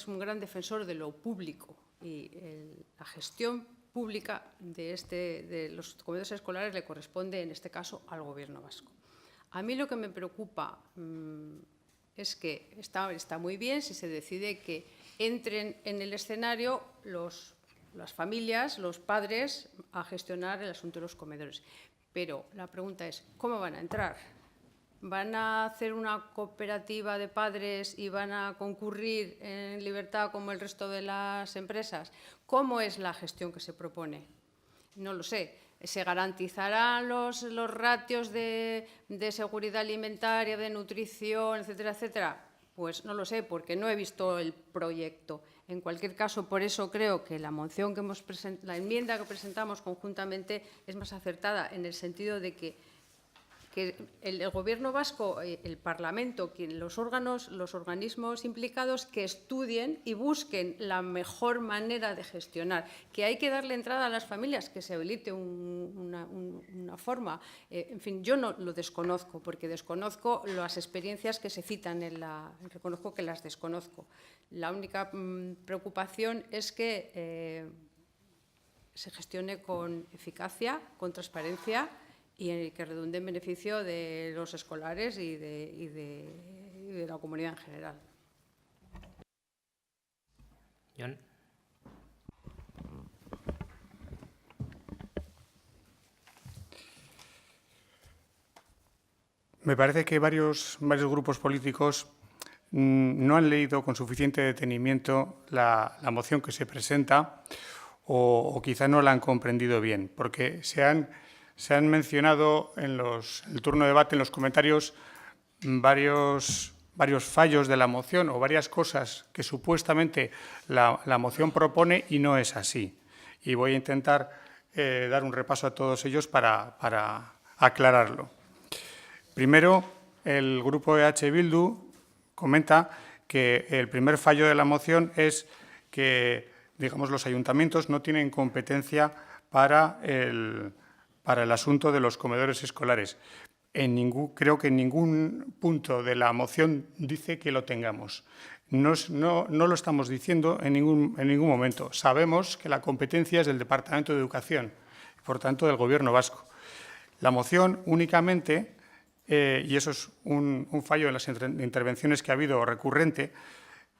un gran defensor de lo público y la gestión pública de los comedores escolares le corresponde, en este caso, al Gobierno vasco. A mí lo que me preocupa es que está muy bien si se decide que entren en el escenario las familias, los padres, a gestionar el asunto de los comedores. Pero la pregunta es, ¿cómo van a entrar? ¿Van a hacer una cooperativa de padres y van a concurrir en libertad como el resto de las empresas? ¿Cómo es la gestión que se propone? No lo sé. ¿Se garantizarán los ratios de seguridad alimentaria, de nutrición, etcétera, etcétera? Pues no lo sé, porque no he visto el proyecto. En cualquier caso, por eso creo que la moción que la enmienda que presentamos conjuntamente es más acertada, en el sentido de que el Gobierno vasco, el Parlamento, los organismos implicados, que estudien y busquen la mejor manera de gestionar, que hay que darle entrada a las familias, que se habilite una forma. En fin, yo no lo desconozco, porque desconozco las experiencias que se citan reconozco que las desconozco. La única preocupación es que se gestione con eficacia, con transparencia, y que redunde en beneficio de los escolares y de la comunidad en general. Jon. Me parece que varios grupos políticos no han leído con suficiente detenimiento la moción que se presenta o quizá no la han comprendido bien, porque se han mencionado en el turno de debate, en los comentarios, varios fallos de la moción o varias cosas que supuestamente la moción propone y no es así. Y voy a intentar dar un repaso a todos ellos para aclararlo. Primero, el grupo EH Bildu comenta que el primer fallo de la moción es que, digamos, los ayuntamientos no tienen competencia para el asunto de los comedores escolares. Creo que en ningún punto de la moción dice que lo tengamos. No lo estamos diciendo en ningún momento. Sabemos que la competencia es del Departamento de Educación, por tanto, del Gobierno vasco. La moción únicamente, y eso es un fallo en las intervenciones que ha habido recurrente,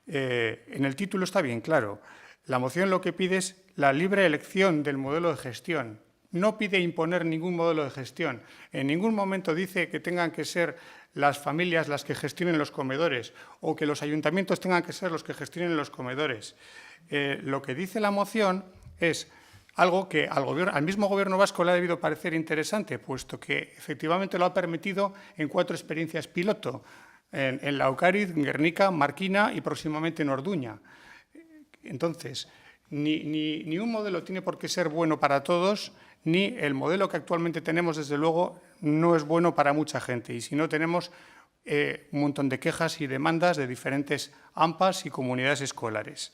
en el título está bien claro. La moción lo que pide es la libre elección del modelo de gestión. No pide imponer ningún modelo de gestión. En ningún momento dice que tengan que ser las familias las que gestionen los comedores o que los ayuntamientos tengan que ser los que gestionen los comedores. Lo que dice la moción es algo que al mismo Gobierno vasco le ha debido parecer interesante, puesto que efectivamente lo ha permitido en 4 experiencias piloto, en Laukariz, Guernica, Marquina y próximamente en Orduña. Entonces, ni un modelo tiene por qué ser bueno para todos, ni el modelo que actualmente tenemos, desde luego, no es bueno para mucha gente. Y si no, tenemos un montón de quejas y demandas de diferentes AMPAs y comunidades escolares.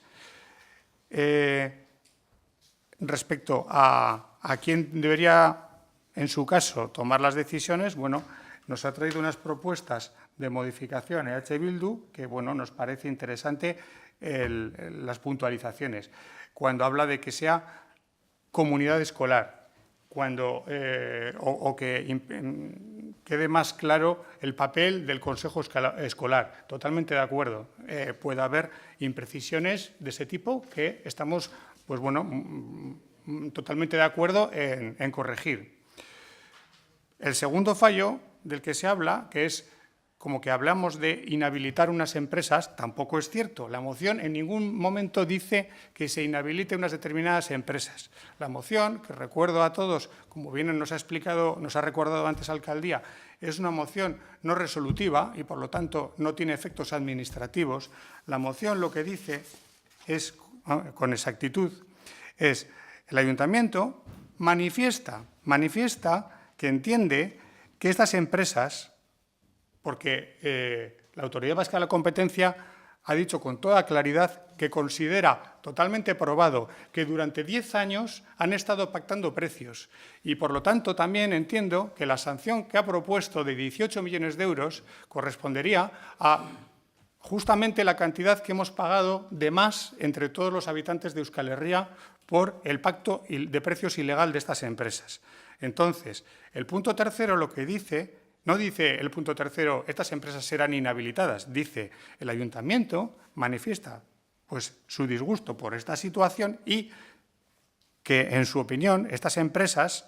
Respecto a quién debería, en su caso, tomar las decisiones, bueno, nos ha traído unas propuestas de modificación EH Bildu que, bueno, nos parece interesante las puntualizaciones. Cuando habla de que sea comunidad escolar, o que quede más claro el papel del Consejo Escolar. Totalmente de acuerdo. Puede haber imprecisiones de ese tipo que estamos, pues bueno, totalmente de acuerdo en corregir. El segundo fallo del que se habla, que es como que hablamos de inhabilitar unas empresas, tampoco es cierto. La moción en ningún momento dice que se inhabilite unas determinadas empresas. La moción, que recuerdo a todos, como bien nos ha recordado antes Alcaldía, es una moción no resolutiva y, por lo tanto, no tiene efectos administrativos. La moción lo que dice es, con exactitud, es el Ayuntamiento manifiesta que entiende que estas empresas, porque la Autoridad Vasca de la Competencia ha dicho con toda claridad que considera totalmente probado que durante 10 años han estado pactando precios y, por lo tanto, también entiendo que la sanción que ha propuesto de 18 millones de euros correspondería a justamente la cantidad que hemos pagado de más entre todos los habitantes de Euskal Herria por el pacto de precios ilegal de estas empresas. Entonces, el punto tercero lo que dice, no dice el punto tercero, estas empresas serán inhabilitadas, dice el ayuntamiento manifiesta pues, su disgusto por esta situación y que, en su opinión, estas empresas,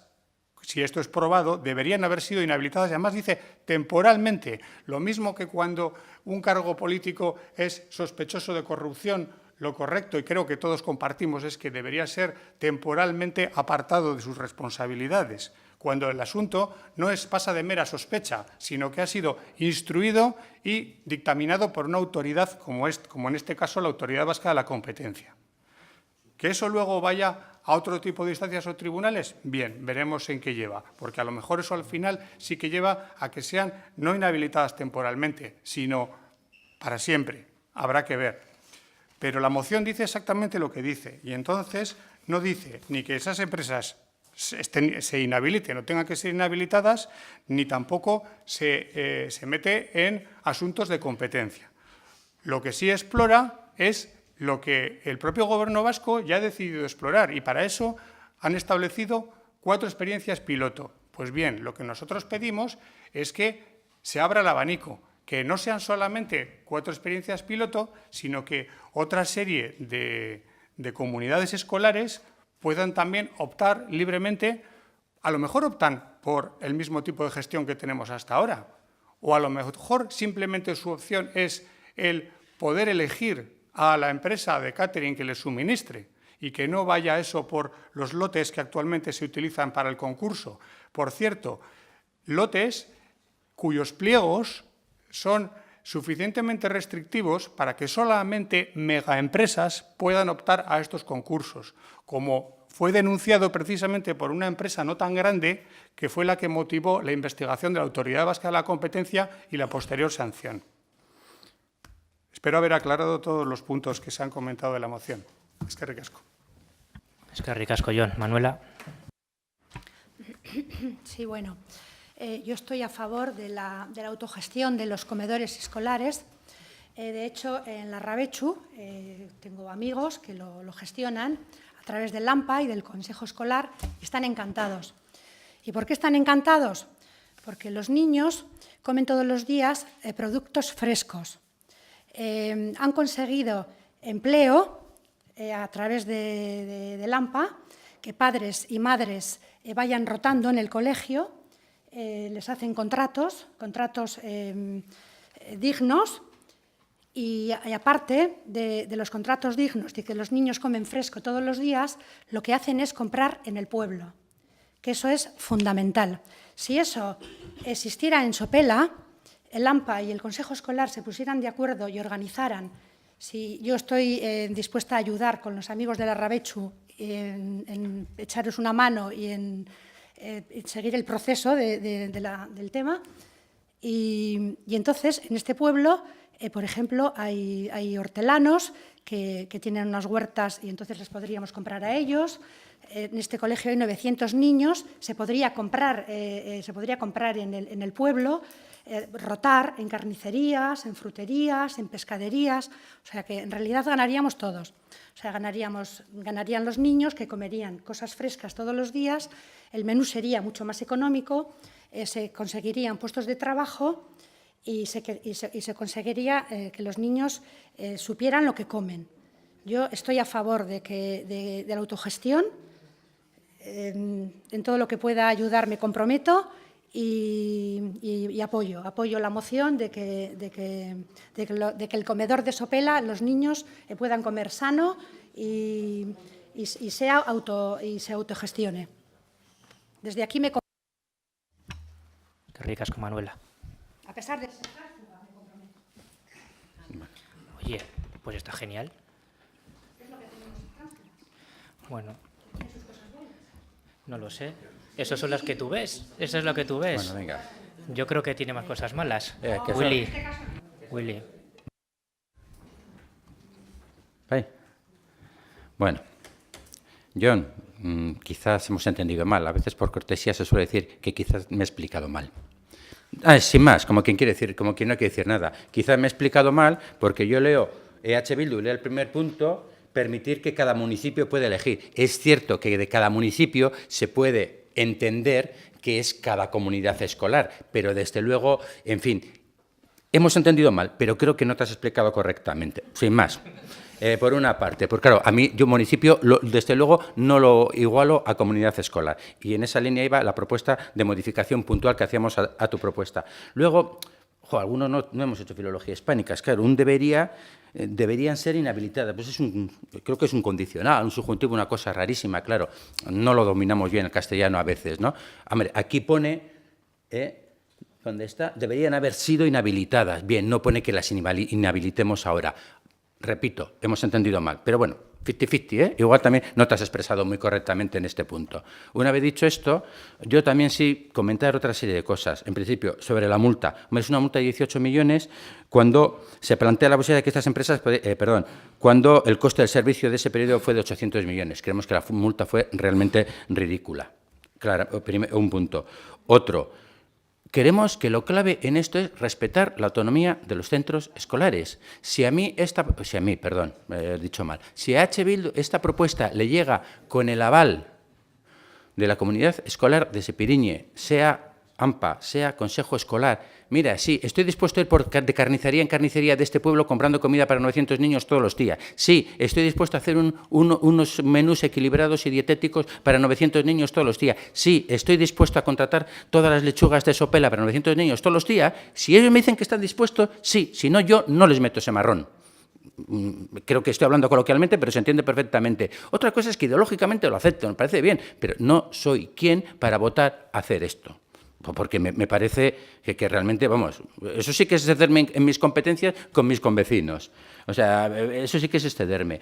si esto es probado, deberían haber sido inhabilitadas. Y además dice temporalmente, lo mismo que cuando un cargo político es sospechoso de corrupción, lo correcto, y creo que todos compartimos, es que debería ser temporalmente apartado de sus responsabilidades, cuando el asunto no pasa de mera sospecha, sino que ha sido instruido y dictaminado por una autoridad como en este caso la Autoridad Vasca de la Competencia. ¿Que eso luego vaya a otro tipo de instancias o tribunales? Bien, veremos en qué lleva, porque a lo mejor eso al final sí que lleva a que sean no inhabilitadas temporalmente, sino para siempre. Habrá que ver. Pero la moción dice exactamente lo que dice, y entonces no dice ni que esas empresas se inhabiliten o tengan que ser inhabilitadas, ni tampoco se mete en asuntos de competencia. Lo que sí explora es lo que el propio Gobierno vasco ya ha decidido explorar, y para eso han establecido 4 experiencias piloto. Pues bien, lo que nosotros pedimos es que se abra el abanico, que no sean solamente 4 experiencias piloto, sino que otra serie de comunidades escolares puedan también optar libremente. A lo mejor optan por el mismo tipo de gestión que tenemos hasta ahora, o a lo mejor simplemente su opción es el poder elegir a la empresa de catering que les suministre y que no vaya eso por los lotes que actualmente se utilizan para el concurso. Por cierto, lotes cuyos pliegos son suficientemente restrictivos para que solamente megaempresas puedan optar a estos concursos, como fue denunciado precisamente por una empresa no tan grande que fue la que motivó la investigación de la Autoridad Vasca de la Competencia y la posterior sanción. Espero haber aclarado todos los puntos que se han comentado de la moción. Eskerrik asko. Eskerrik asko, Jon. Manuela. Sí, bueno. Yo estoy a favor de la autogestión de los comedores escolares. De hecho, en Larrabechu tengo amigos que lo gestionan a través del AMPA y del Consejo Escolar y están encantados. ¿Y por qué están encantados? Porque los niños comen todos los días productos frescos. Han conseguido empleo a través del AMPA, que padres y madres vayan rotando en el colegio. Les hacen contratos dignos y aparte de los contratos dignos y que los niños comen fresco todos los días, lo que hacen es comprar en el pueblo, que eso es fundamental. Si eso existiera en Sopela, el AMPA y el Consejo Escolar se pusieran de acuerdo y organizaran, si yo estoy dispuesta a ayudar con los amigos de Larrabechu en echaros una mano y en seguir el proceso del tema. Y entonces, en este pueblo, por ejemplo, hay hortelanos que tienen unas huertas y entonces les podríamos comprar a ellos. En este colegio hay 900 niños, se podría comprar en el pueblo, rotar en carnicerías, en fruterías, en pescaderías. O sea que en realidad ganaríamos todos. O sea, ganarían los niños que comerían cosas frescas todos los días, el menú sería mucho más económico, se conseguirían puestos de trabajo y se conseguiría que los niños supieran lo que comen. Yo estoy a favor de la autogestión. En todo lo que pueda ayudar me comprometo y apoyo la moción de que el comedor de Sopela los niños puedan comer sano y se autogestione. Desde aquí me comprometo. Qué ricas con Manuela. A pesar de ser tránsfuga, me comprometo. Oye, pues está genial. Bueno. No lo sé. Esas son las que tú ves. Eso es lo que tú ves. Bueno, venga. Yo creo que tiene más cosas malas. ¿Qué Willy. Bueno, John, quizás hemos entendido mal. A veces por cortesía se suele decir que quizás me he explicado mal. Sin más, como quien quiere decir, como quien no quiere decir nada. Quizás me he explicado mal porque yo leo EH Bildu y leo el primer punto, permitir que cada municipio pueda elegir. Es cierto que de cada municipio se puede entender que es cada comunidad escolar, pero desde luego, en fin, hemos entendido mal, pero creo que no te has explicado correctamente. Sin más. Por una parte, porque claro, a mí, yo municipio, desde luego, no lo igualo a comunidad escolar. Y en esa línea iba la propuesta de modificación puntual que hacíamos a tu propuesta. Luego, algunos no hemos hecho filología hispánica, es claro, deberían ser inhabilitadas. Pues creo que es un condicional, un subjuntivo, una cosa rarísima, claro. No lo dominamos bien el castellano a veces, ¿no? Hombre, aquí pone... ¿Dónde está? Deberían haber sido inhabilitadas. Bien, no pone que las inhabilitemos ahora. Repito, hemos entendido mal, pero bueno, 50-50, Igual también no te has expresado muy correctamente en este punto. Una vez dicho esto, yo también sí comentar otra serie de cosas. En principio, sobre la multa. Es una multa de 18 millones cuando se plantea la posibilidad de que estas empresas, cuando el coste del servicio de ese periodo fue de 800 millones. Creemos que la multa fue realmente ridícula. Claro, un punto. Otro. Queremos que lo clave en esto es respetar la autonomía de los centros escolares. Si a H. Bildu esta propuesta le llega con el aval de la comunidad escolar de Sepiriñe, sea AMPA, sea Consejo Escolar, mira, sí, estoy dispuesto a ir de carnicería en carnicería de este pueblo comprando comida para 900 niños todos los días. Sí, estoy dispuesto a hacer unos menús equilibrados y dietéticos para 900 niños todos los días. Sí, estoy dispuesto a contratar todas las lechugas de Sopela para 900 niños todos los días. Si ellos me dicen que están dispuestos, sí, si no, yo no les meto ese marrón. Creo que estoy hablando coloquialmente, pero se entiende perfectamente. Otra cosa es que ideológicamente lo acepto, me parece bien, pero no soy quien para votar a hacer esto. Porque me parece que realmente, vamos, eso sí que es excederme en mis competencias con mis convecinos. O sea, eso sí que es excederme.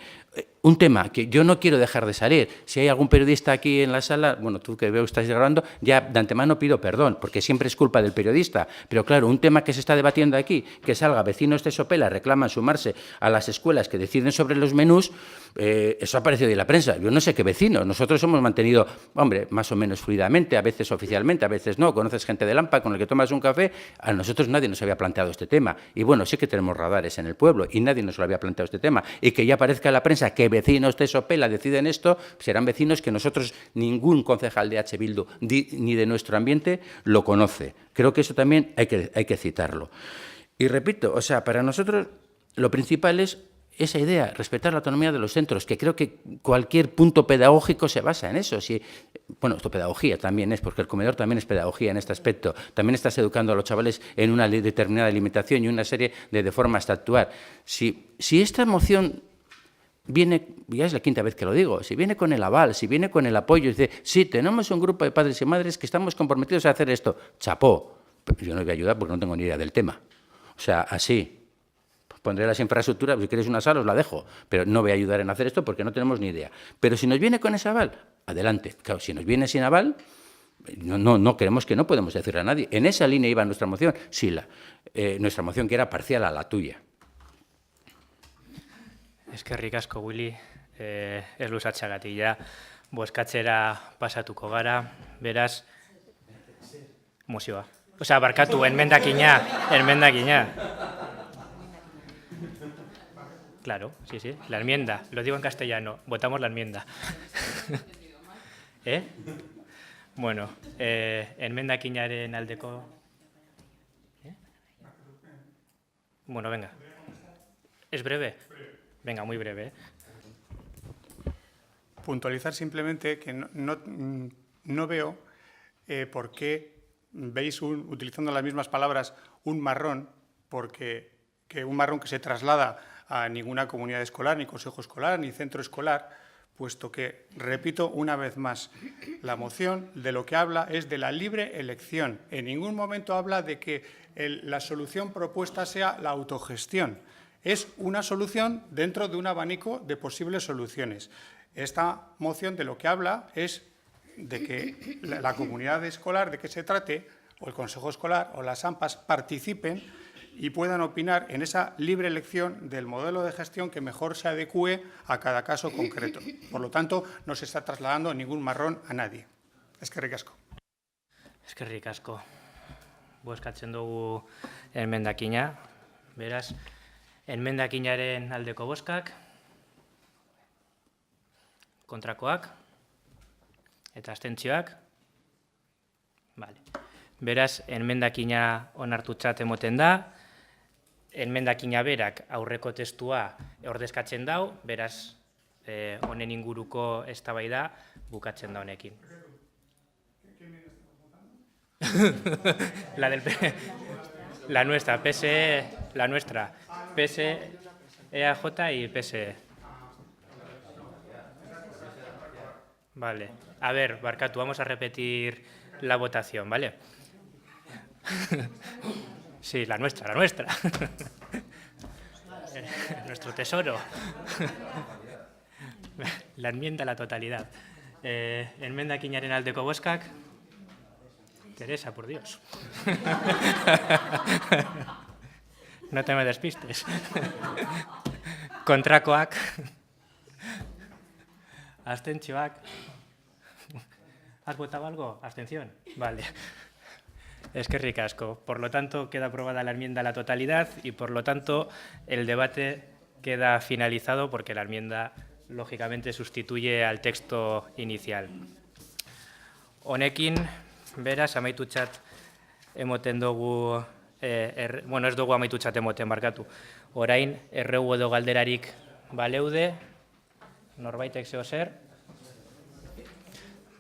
Un tema que yo no quiero dejar de salir. Si hay algún periodista aquí en la sala, bueno, tú que veo que estás grabando, ya de antemano pido perdón, porque siempre es culpa del periodista. Pero claro, un tema que se está debatiendo aquí, que salga vecinos de Sopela reclaman sumarse a las escuelas que deciden sobre los menús, eso ha aparecido en la prensa. Yo no sé qué vecino. Nosotros hemos mantenido, hombre, más o menos fluidamente, a veces oficialmente, a veces no. Conoces gente de Lampa con el que tomas un café. A nosotros nadie nos había planteado este tema. Y bueno, sí que tenemos radares en el pueblo y nadie nos lo había planteado este tema. Y que ya aparezca en la prensa que vecinos de Sopela deciden esto, serán vecinos que nosotros, ningún concejal de H. Bildu ni de nuestro ambiente lo conoce. Creo que eso también hay que citarlo. Y repito, o sea, para nosotros lo principal es esa idea, respetar la autonomía de los centros, que creo que cualquier punto pedagógico se basa en eso. Bueno, esto pedagogía también es, porque el comedor también es pedagogía en este aspecto. También estás educando a los chavales en una determinada alimentación y una serie de formas de actuar. Si esta moción viene, ya es la quinta vez que lo digo, si viene con el aval, si viene con el apoyo, dice, sí, tenemos un grupo de padres y madres que estamos comprometidos a hacer esto, chapó. Pero yo no voy a ayudar porque no tengo ni idea del tema. O sea, así. Pondré las infraestructuras, si queréis una sala os la dejo, pero no voy a ayudar en hacer esto porque no tenemos ni idea. Pero si nos viene con ese aval, adelante. Claro, si nos viene sin aval, no queremos, que no podemos decirle a nadie. En esa línea iba nuestra moción, sí, nuestra moción que era parcial a la tuya. Eskerrik asko, Willy, ez luzatxagatik, ja, bozkatzera pasatuko gara, beraz, mozioa. Osea, barkatu, enmendakina. Claro, sí, la enmienda, lo digo en castellano, votamos la enmienda. Bueno, enmendakinaren aldeko... Bueno, venga. ¿Es breve? Venga, muy breve. Puntualizar simplemente que no veo por qué veis, utilizando las mismas palabras, un marrón, porque un marrón que se traslada a ninguna comunidad escolar, ni consejo escolar, ni centro escolar, puesto que, repito una vez más, la moción de lo que habla es de la libre elección. En ningún momento habla de que la solución propuesta sea la autogestión. Es una solución dentro de un abanico de posibles soluciones. Esta moción de lo que habla es de que la comunidad escolar de que se trate, o el consejo escolar, o las AMPAs, participen y puedan opinar en esa libre elección del modelo de gestión que mejor se adecue a cada caso concreto. Por lo tanto, no se está trasladando ningún marrón a nadie. Eskerrik asko. Eskerrik asko. Bozkatzen dugu enmendakina. Beraz, enmendakinaren aldeko bozkak, kontrakoak eta abstentzioak. Vale. Beraz, enmendakina onartutzat emoten da, enmendakina berak aurreko testua ordezkatzen dau, beraz, honen inguruko eztabaida bukatzen da honekin. La nuestra, PSE, la nuestra, PSE, EAJ y PSE. Vale, a ver, Barkatu, vamos a repetir la votación, ¿vale? Sí, la nuestra, la nuestra. Nuestro tesoro. La enmienda a la totalidad. Enmendakinaren aldeko bozkak. Teresa, por Dios. No te me despistes. Kontrakoak. Abstentzioak. ¿Has votado algo? ¿Abstención? Vale. Eskerrik asko. Por lo tanto, queda aprobada la enmienda a la totalidad y, por lo tanto, el debate queda finalizado porque la enmienda, lógicamente, sustituye al texto inicial. Honekin, beraz, amaitutzat emoten dugu, bueno, ez dugu amaitutzat emoten, barkatu. Orain, erregu edo galderarik baleude, norbaitek zeo zer?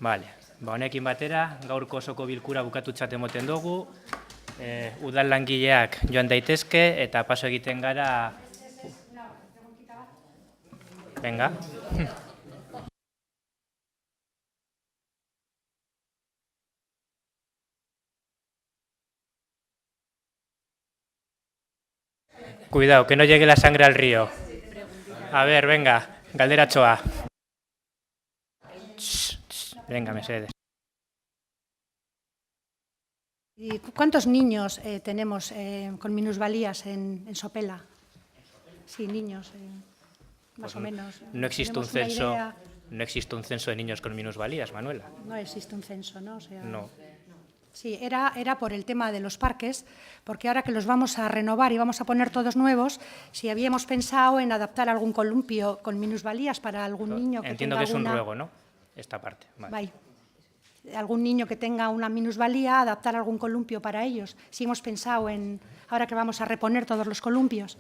Vale. Ba, honekin batera, gaurko osoko bilkura bukatutzat emoten dugu, udal langileak joan daitezke eta paso egiten gara... Venga. Cuidado, que no llegue la sangre al río. A ver, venga, galderatxoa. Venga, Mercedes. ¿Y cuántos niños tenemos con minusvalías en Sopela? Sí, niños, más o menos. No existe un ¿Tenemos una censo. idea? No existe un censo de niños con minusvalías, Manuela. No existe un censo, ¿no? O sea, No. Sí, era por el tema de los parques, porque ahora que los vamos a renovar y vamos a poner todos nuevos, si habíamos pensado en adaptar algún columpio con minusvalías para algún niño que Entiendo tenga que es un alguna... ruego, ¿no? Esta parte. Vale. Bai. Algún niño que tenga una minusvalía, adaptar algún columpio para ellos. Si hemos pensado en, ahora que vamos a reponer todos los columpios.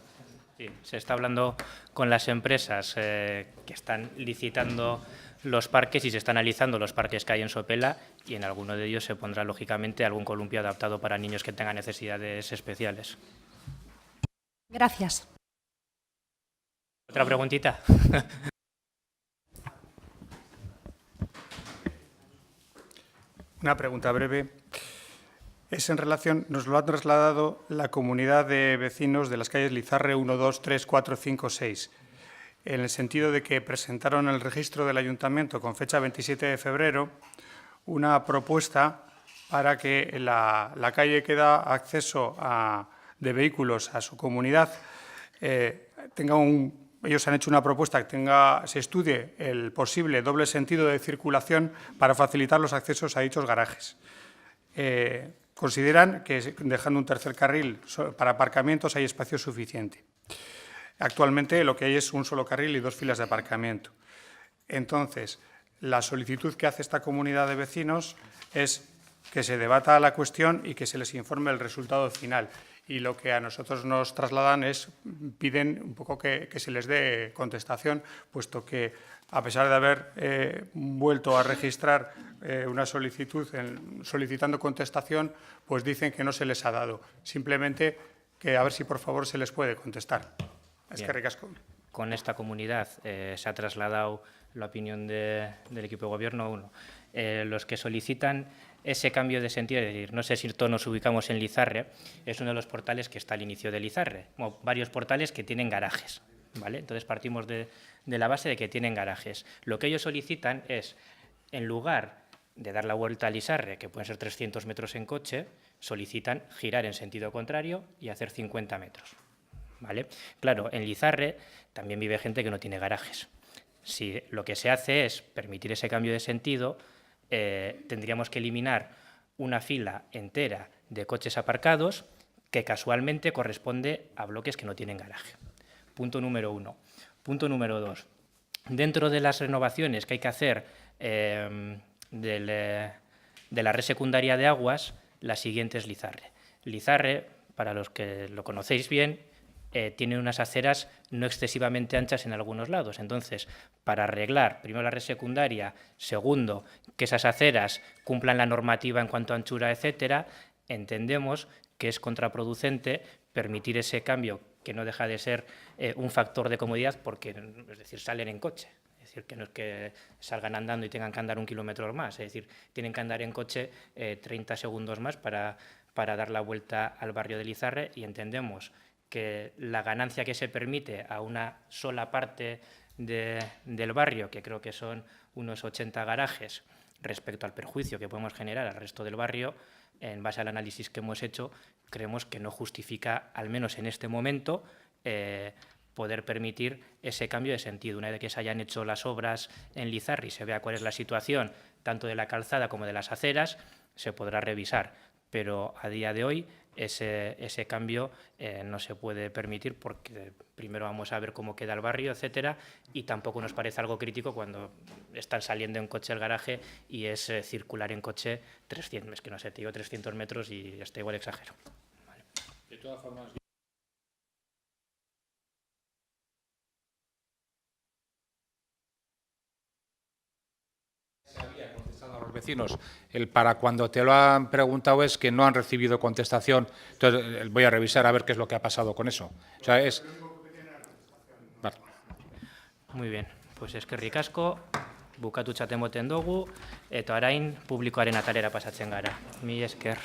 Sí, se está hablando con las empresas que están licitando los parques y se están analizando los parques que hay en Sopela y en alguno de ellos se pondrá, lógicamente, algún columpio adaptado para niños que tengan necesidades especiales. Gracias. ¿Otra preguntita? Una pregunta breve. Es en relación, nos lo ha trasladado la comunidad de vecinos de las calles Lizarre 1, 2, 3, 4, 5, 6, en el sentido de que presentaron en el registro del Ayuntamiento con fecha 27 de febrero una propuesta para que la calle que da acceso de vehículos a su comunidad ellos han hecho una propuesta que se estudie el posible doble sentido de circulación para facilitar los accesos a dichos garajes. Consideran que dejando un tercer carril para aparcamientos hay espacio suficiente. Actualmente lo que hay es un solo carril y 2 filas de aparcamiento. Entonces, la solicitud que hace esta comunidad de vecinos es que se debata la cuestión y que se les informe el resultado final. Y lo que a nosotros nos trasladan piden un poco que se les dé contestación, puesto que a pesar de haber vuelto a registrar una solicitud solicitando contestación, pues dicen que no se les ha dado. Simplemente que a ver si por favor se les puede contestar. Eskerrik asko. Con esta comunidad se ha trasladado la opinión del equipo de gobierno. Los que solicitan ese cambio de sentido, es decir, no sé si todos nos ubicamos en Lizarre, es uno de los portales que está al inicio de Lizarre, varios portales que tienen garajes, ¿vale? Entonces partimos de la base de que tienen garajes. Lo que ellos solicitan es, en lugar de dar la vuelta a Lizarre, que pueden ser 300 metros en coche, solicitan girar en sentido contrario y hacer 50 metros. ¿Vale? Claro, en Lizarre también vive gente que no tiene garajes. Si lo que se hace es permitir ese cambio de sentido, tendríamos que eliminar una fila entera de coches aparcados que casualmente corresponde a bloques que no tienen garaje. Punto número 1. Punto número 2. Dentro de las renovaciones que hay que hacer de la red secundaria de aguas, la siguiente es Lizarre. Lizarre, para los que lo conocéis bien, tiene unas aceras no excesivamente anchas en algunos lados. Entonces, para arreglar, primero, la red secundaria, segundo, que esas aceras cumplan la normativa en cuanto a anchura, etcétera, entendemos que es contraproducente permitir ese cambio, que no deja de ser un factor de comodidad, porque, es decir, salen en coche. Es decir, que no es que salgan andando y tengan que andar 1 kilómetro más. Es decir, tienen que andar en coche 30 segundos más para dar la vuelta al barrio de Lizarre, y entendemos que la ganancia que se permite a una sola parte del barrio, que creo que son unos 80 garajes, respecto al perjuicio que podemos generar al resto del barrio, en base al análisis que hemos hecho, creemos que no justifica, al menos en este momento, poder permitir ese cambio de sentido. Una vez que se hayan hecho las obras en Lizarre y se vea cuál es la situación, tanto de la calzada como de las aceras, se podrá revisar. Pero a día de hoy ese cambio no se puede permitir, porque primero vamos a ver cómo queda el barrio, etcétera, y tampoco nos parece algo crítico cuando están saliendo en coche del garaje y es circular en coche 300, es que no sé, te digo 300 metros y hasta igual exagero. Vale. De todas formas, vecinos. El para cuando te lo han preguntado es que no han recibido contestación. Entonces voy a revisar a ver qué es lo que ha pasado con eso. O sea, es... Vale. Muy bien, pues eskerrik asko, bukatutxat emoten dugu, eta orain publikoaren atarera pasatzen gara. Mila esker.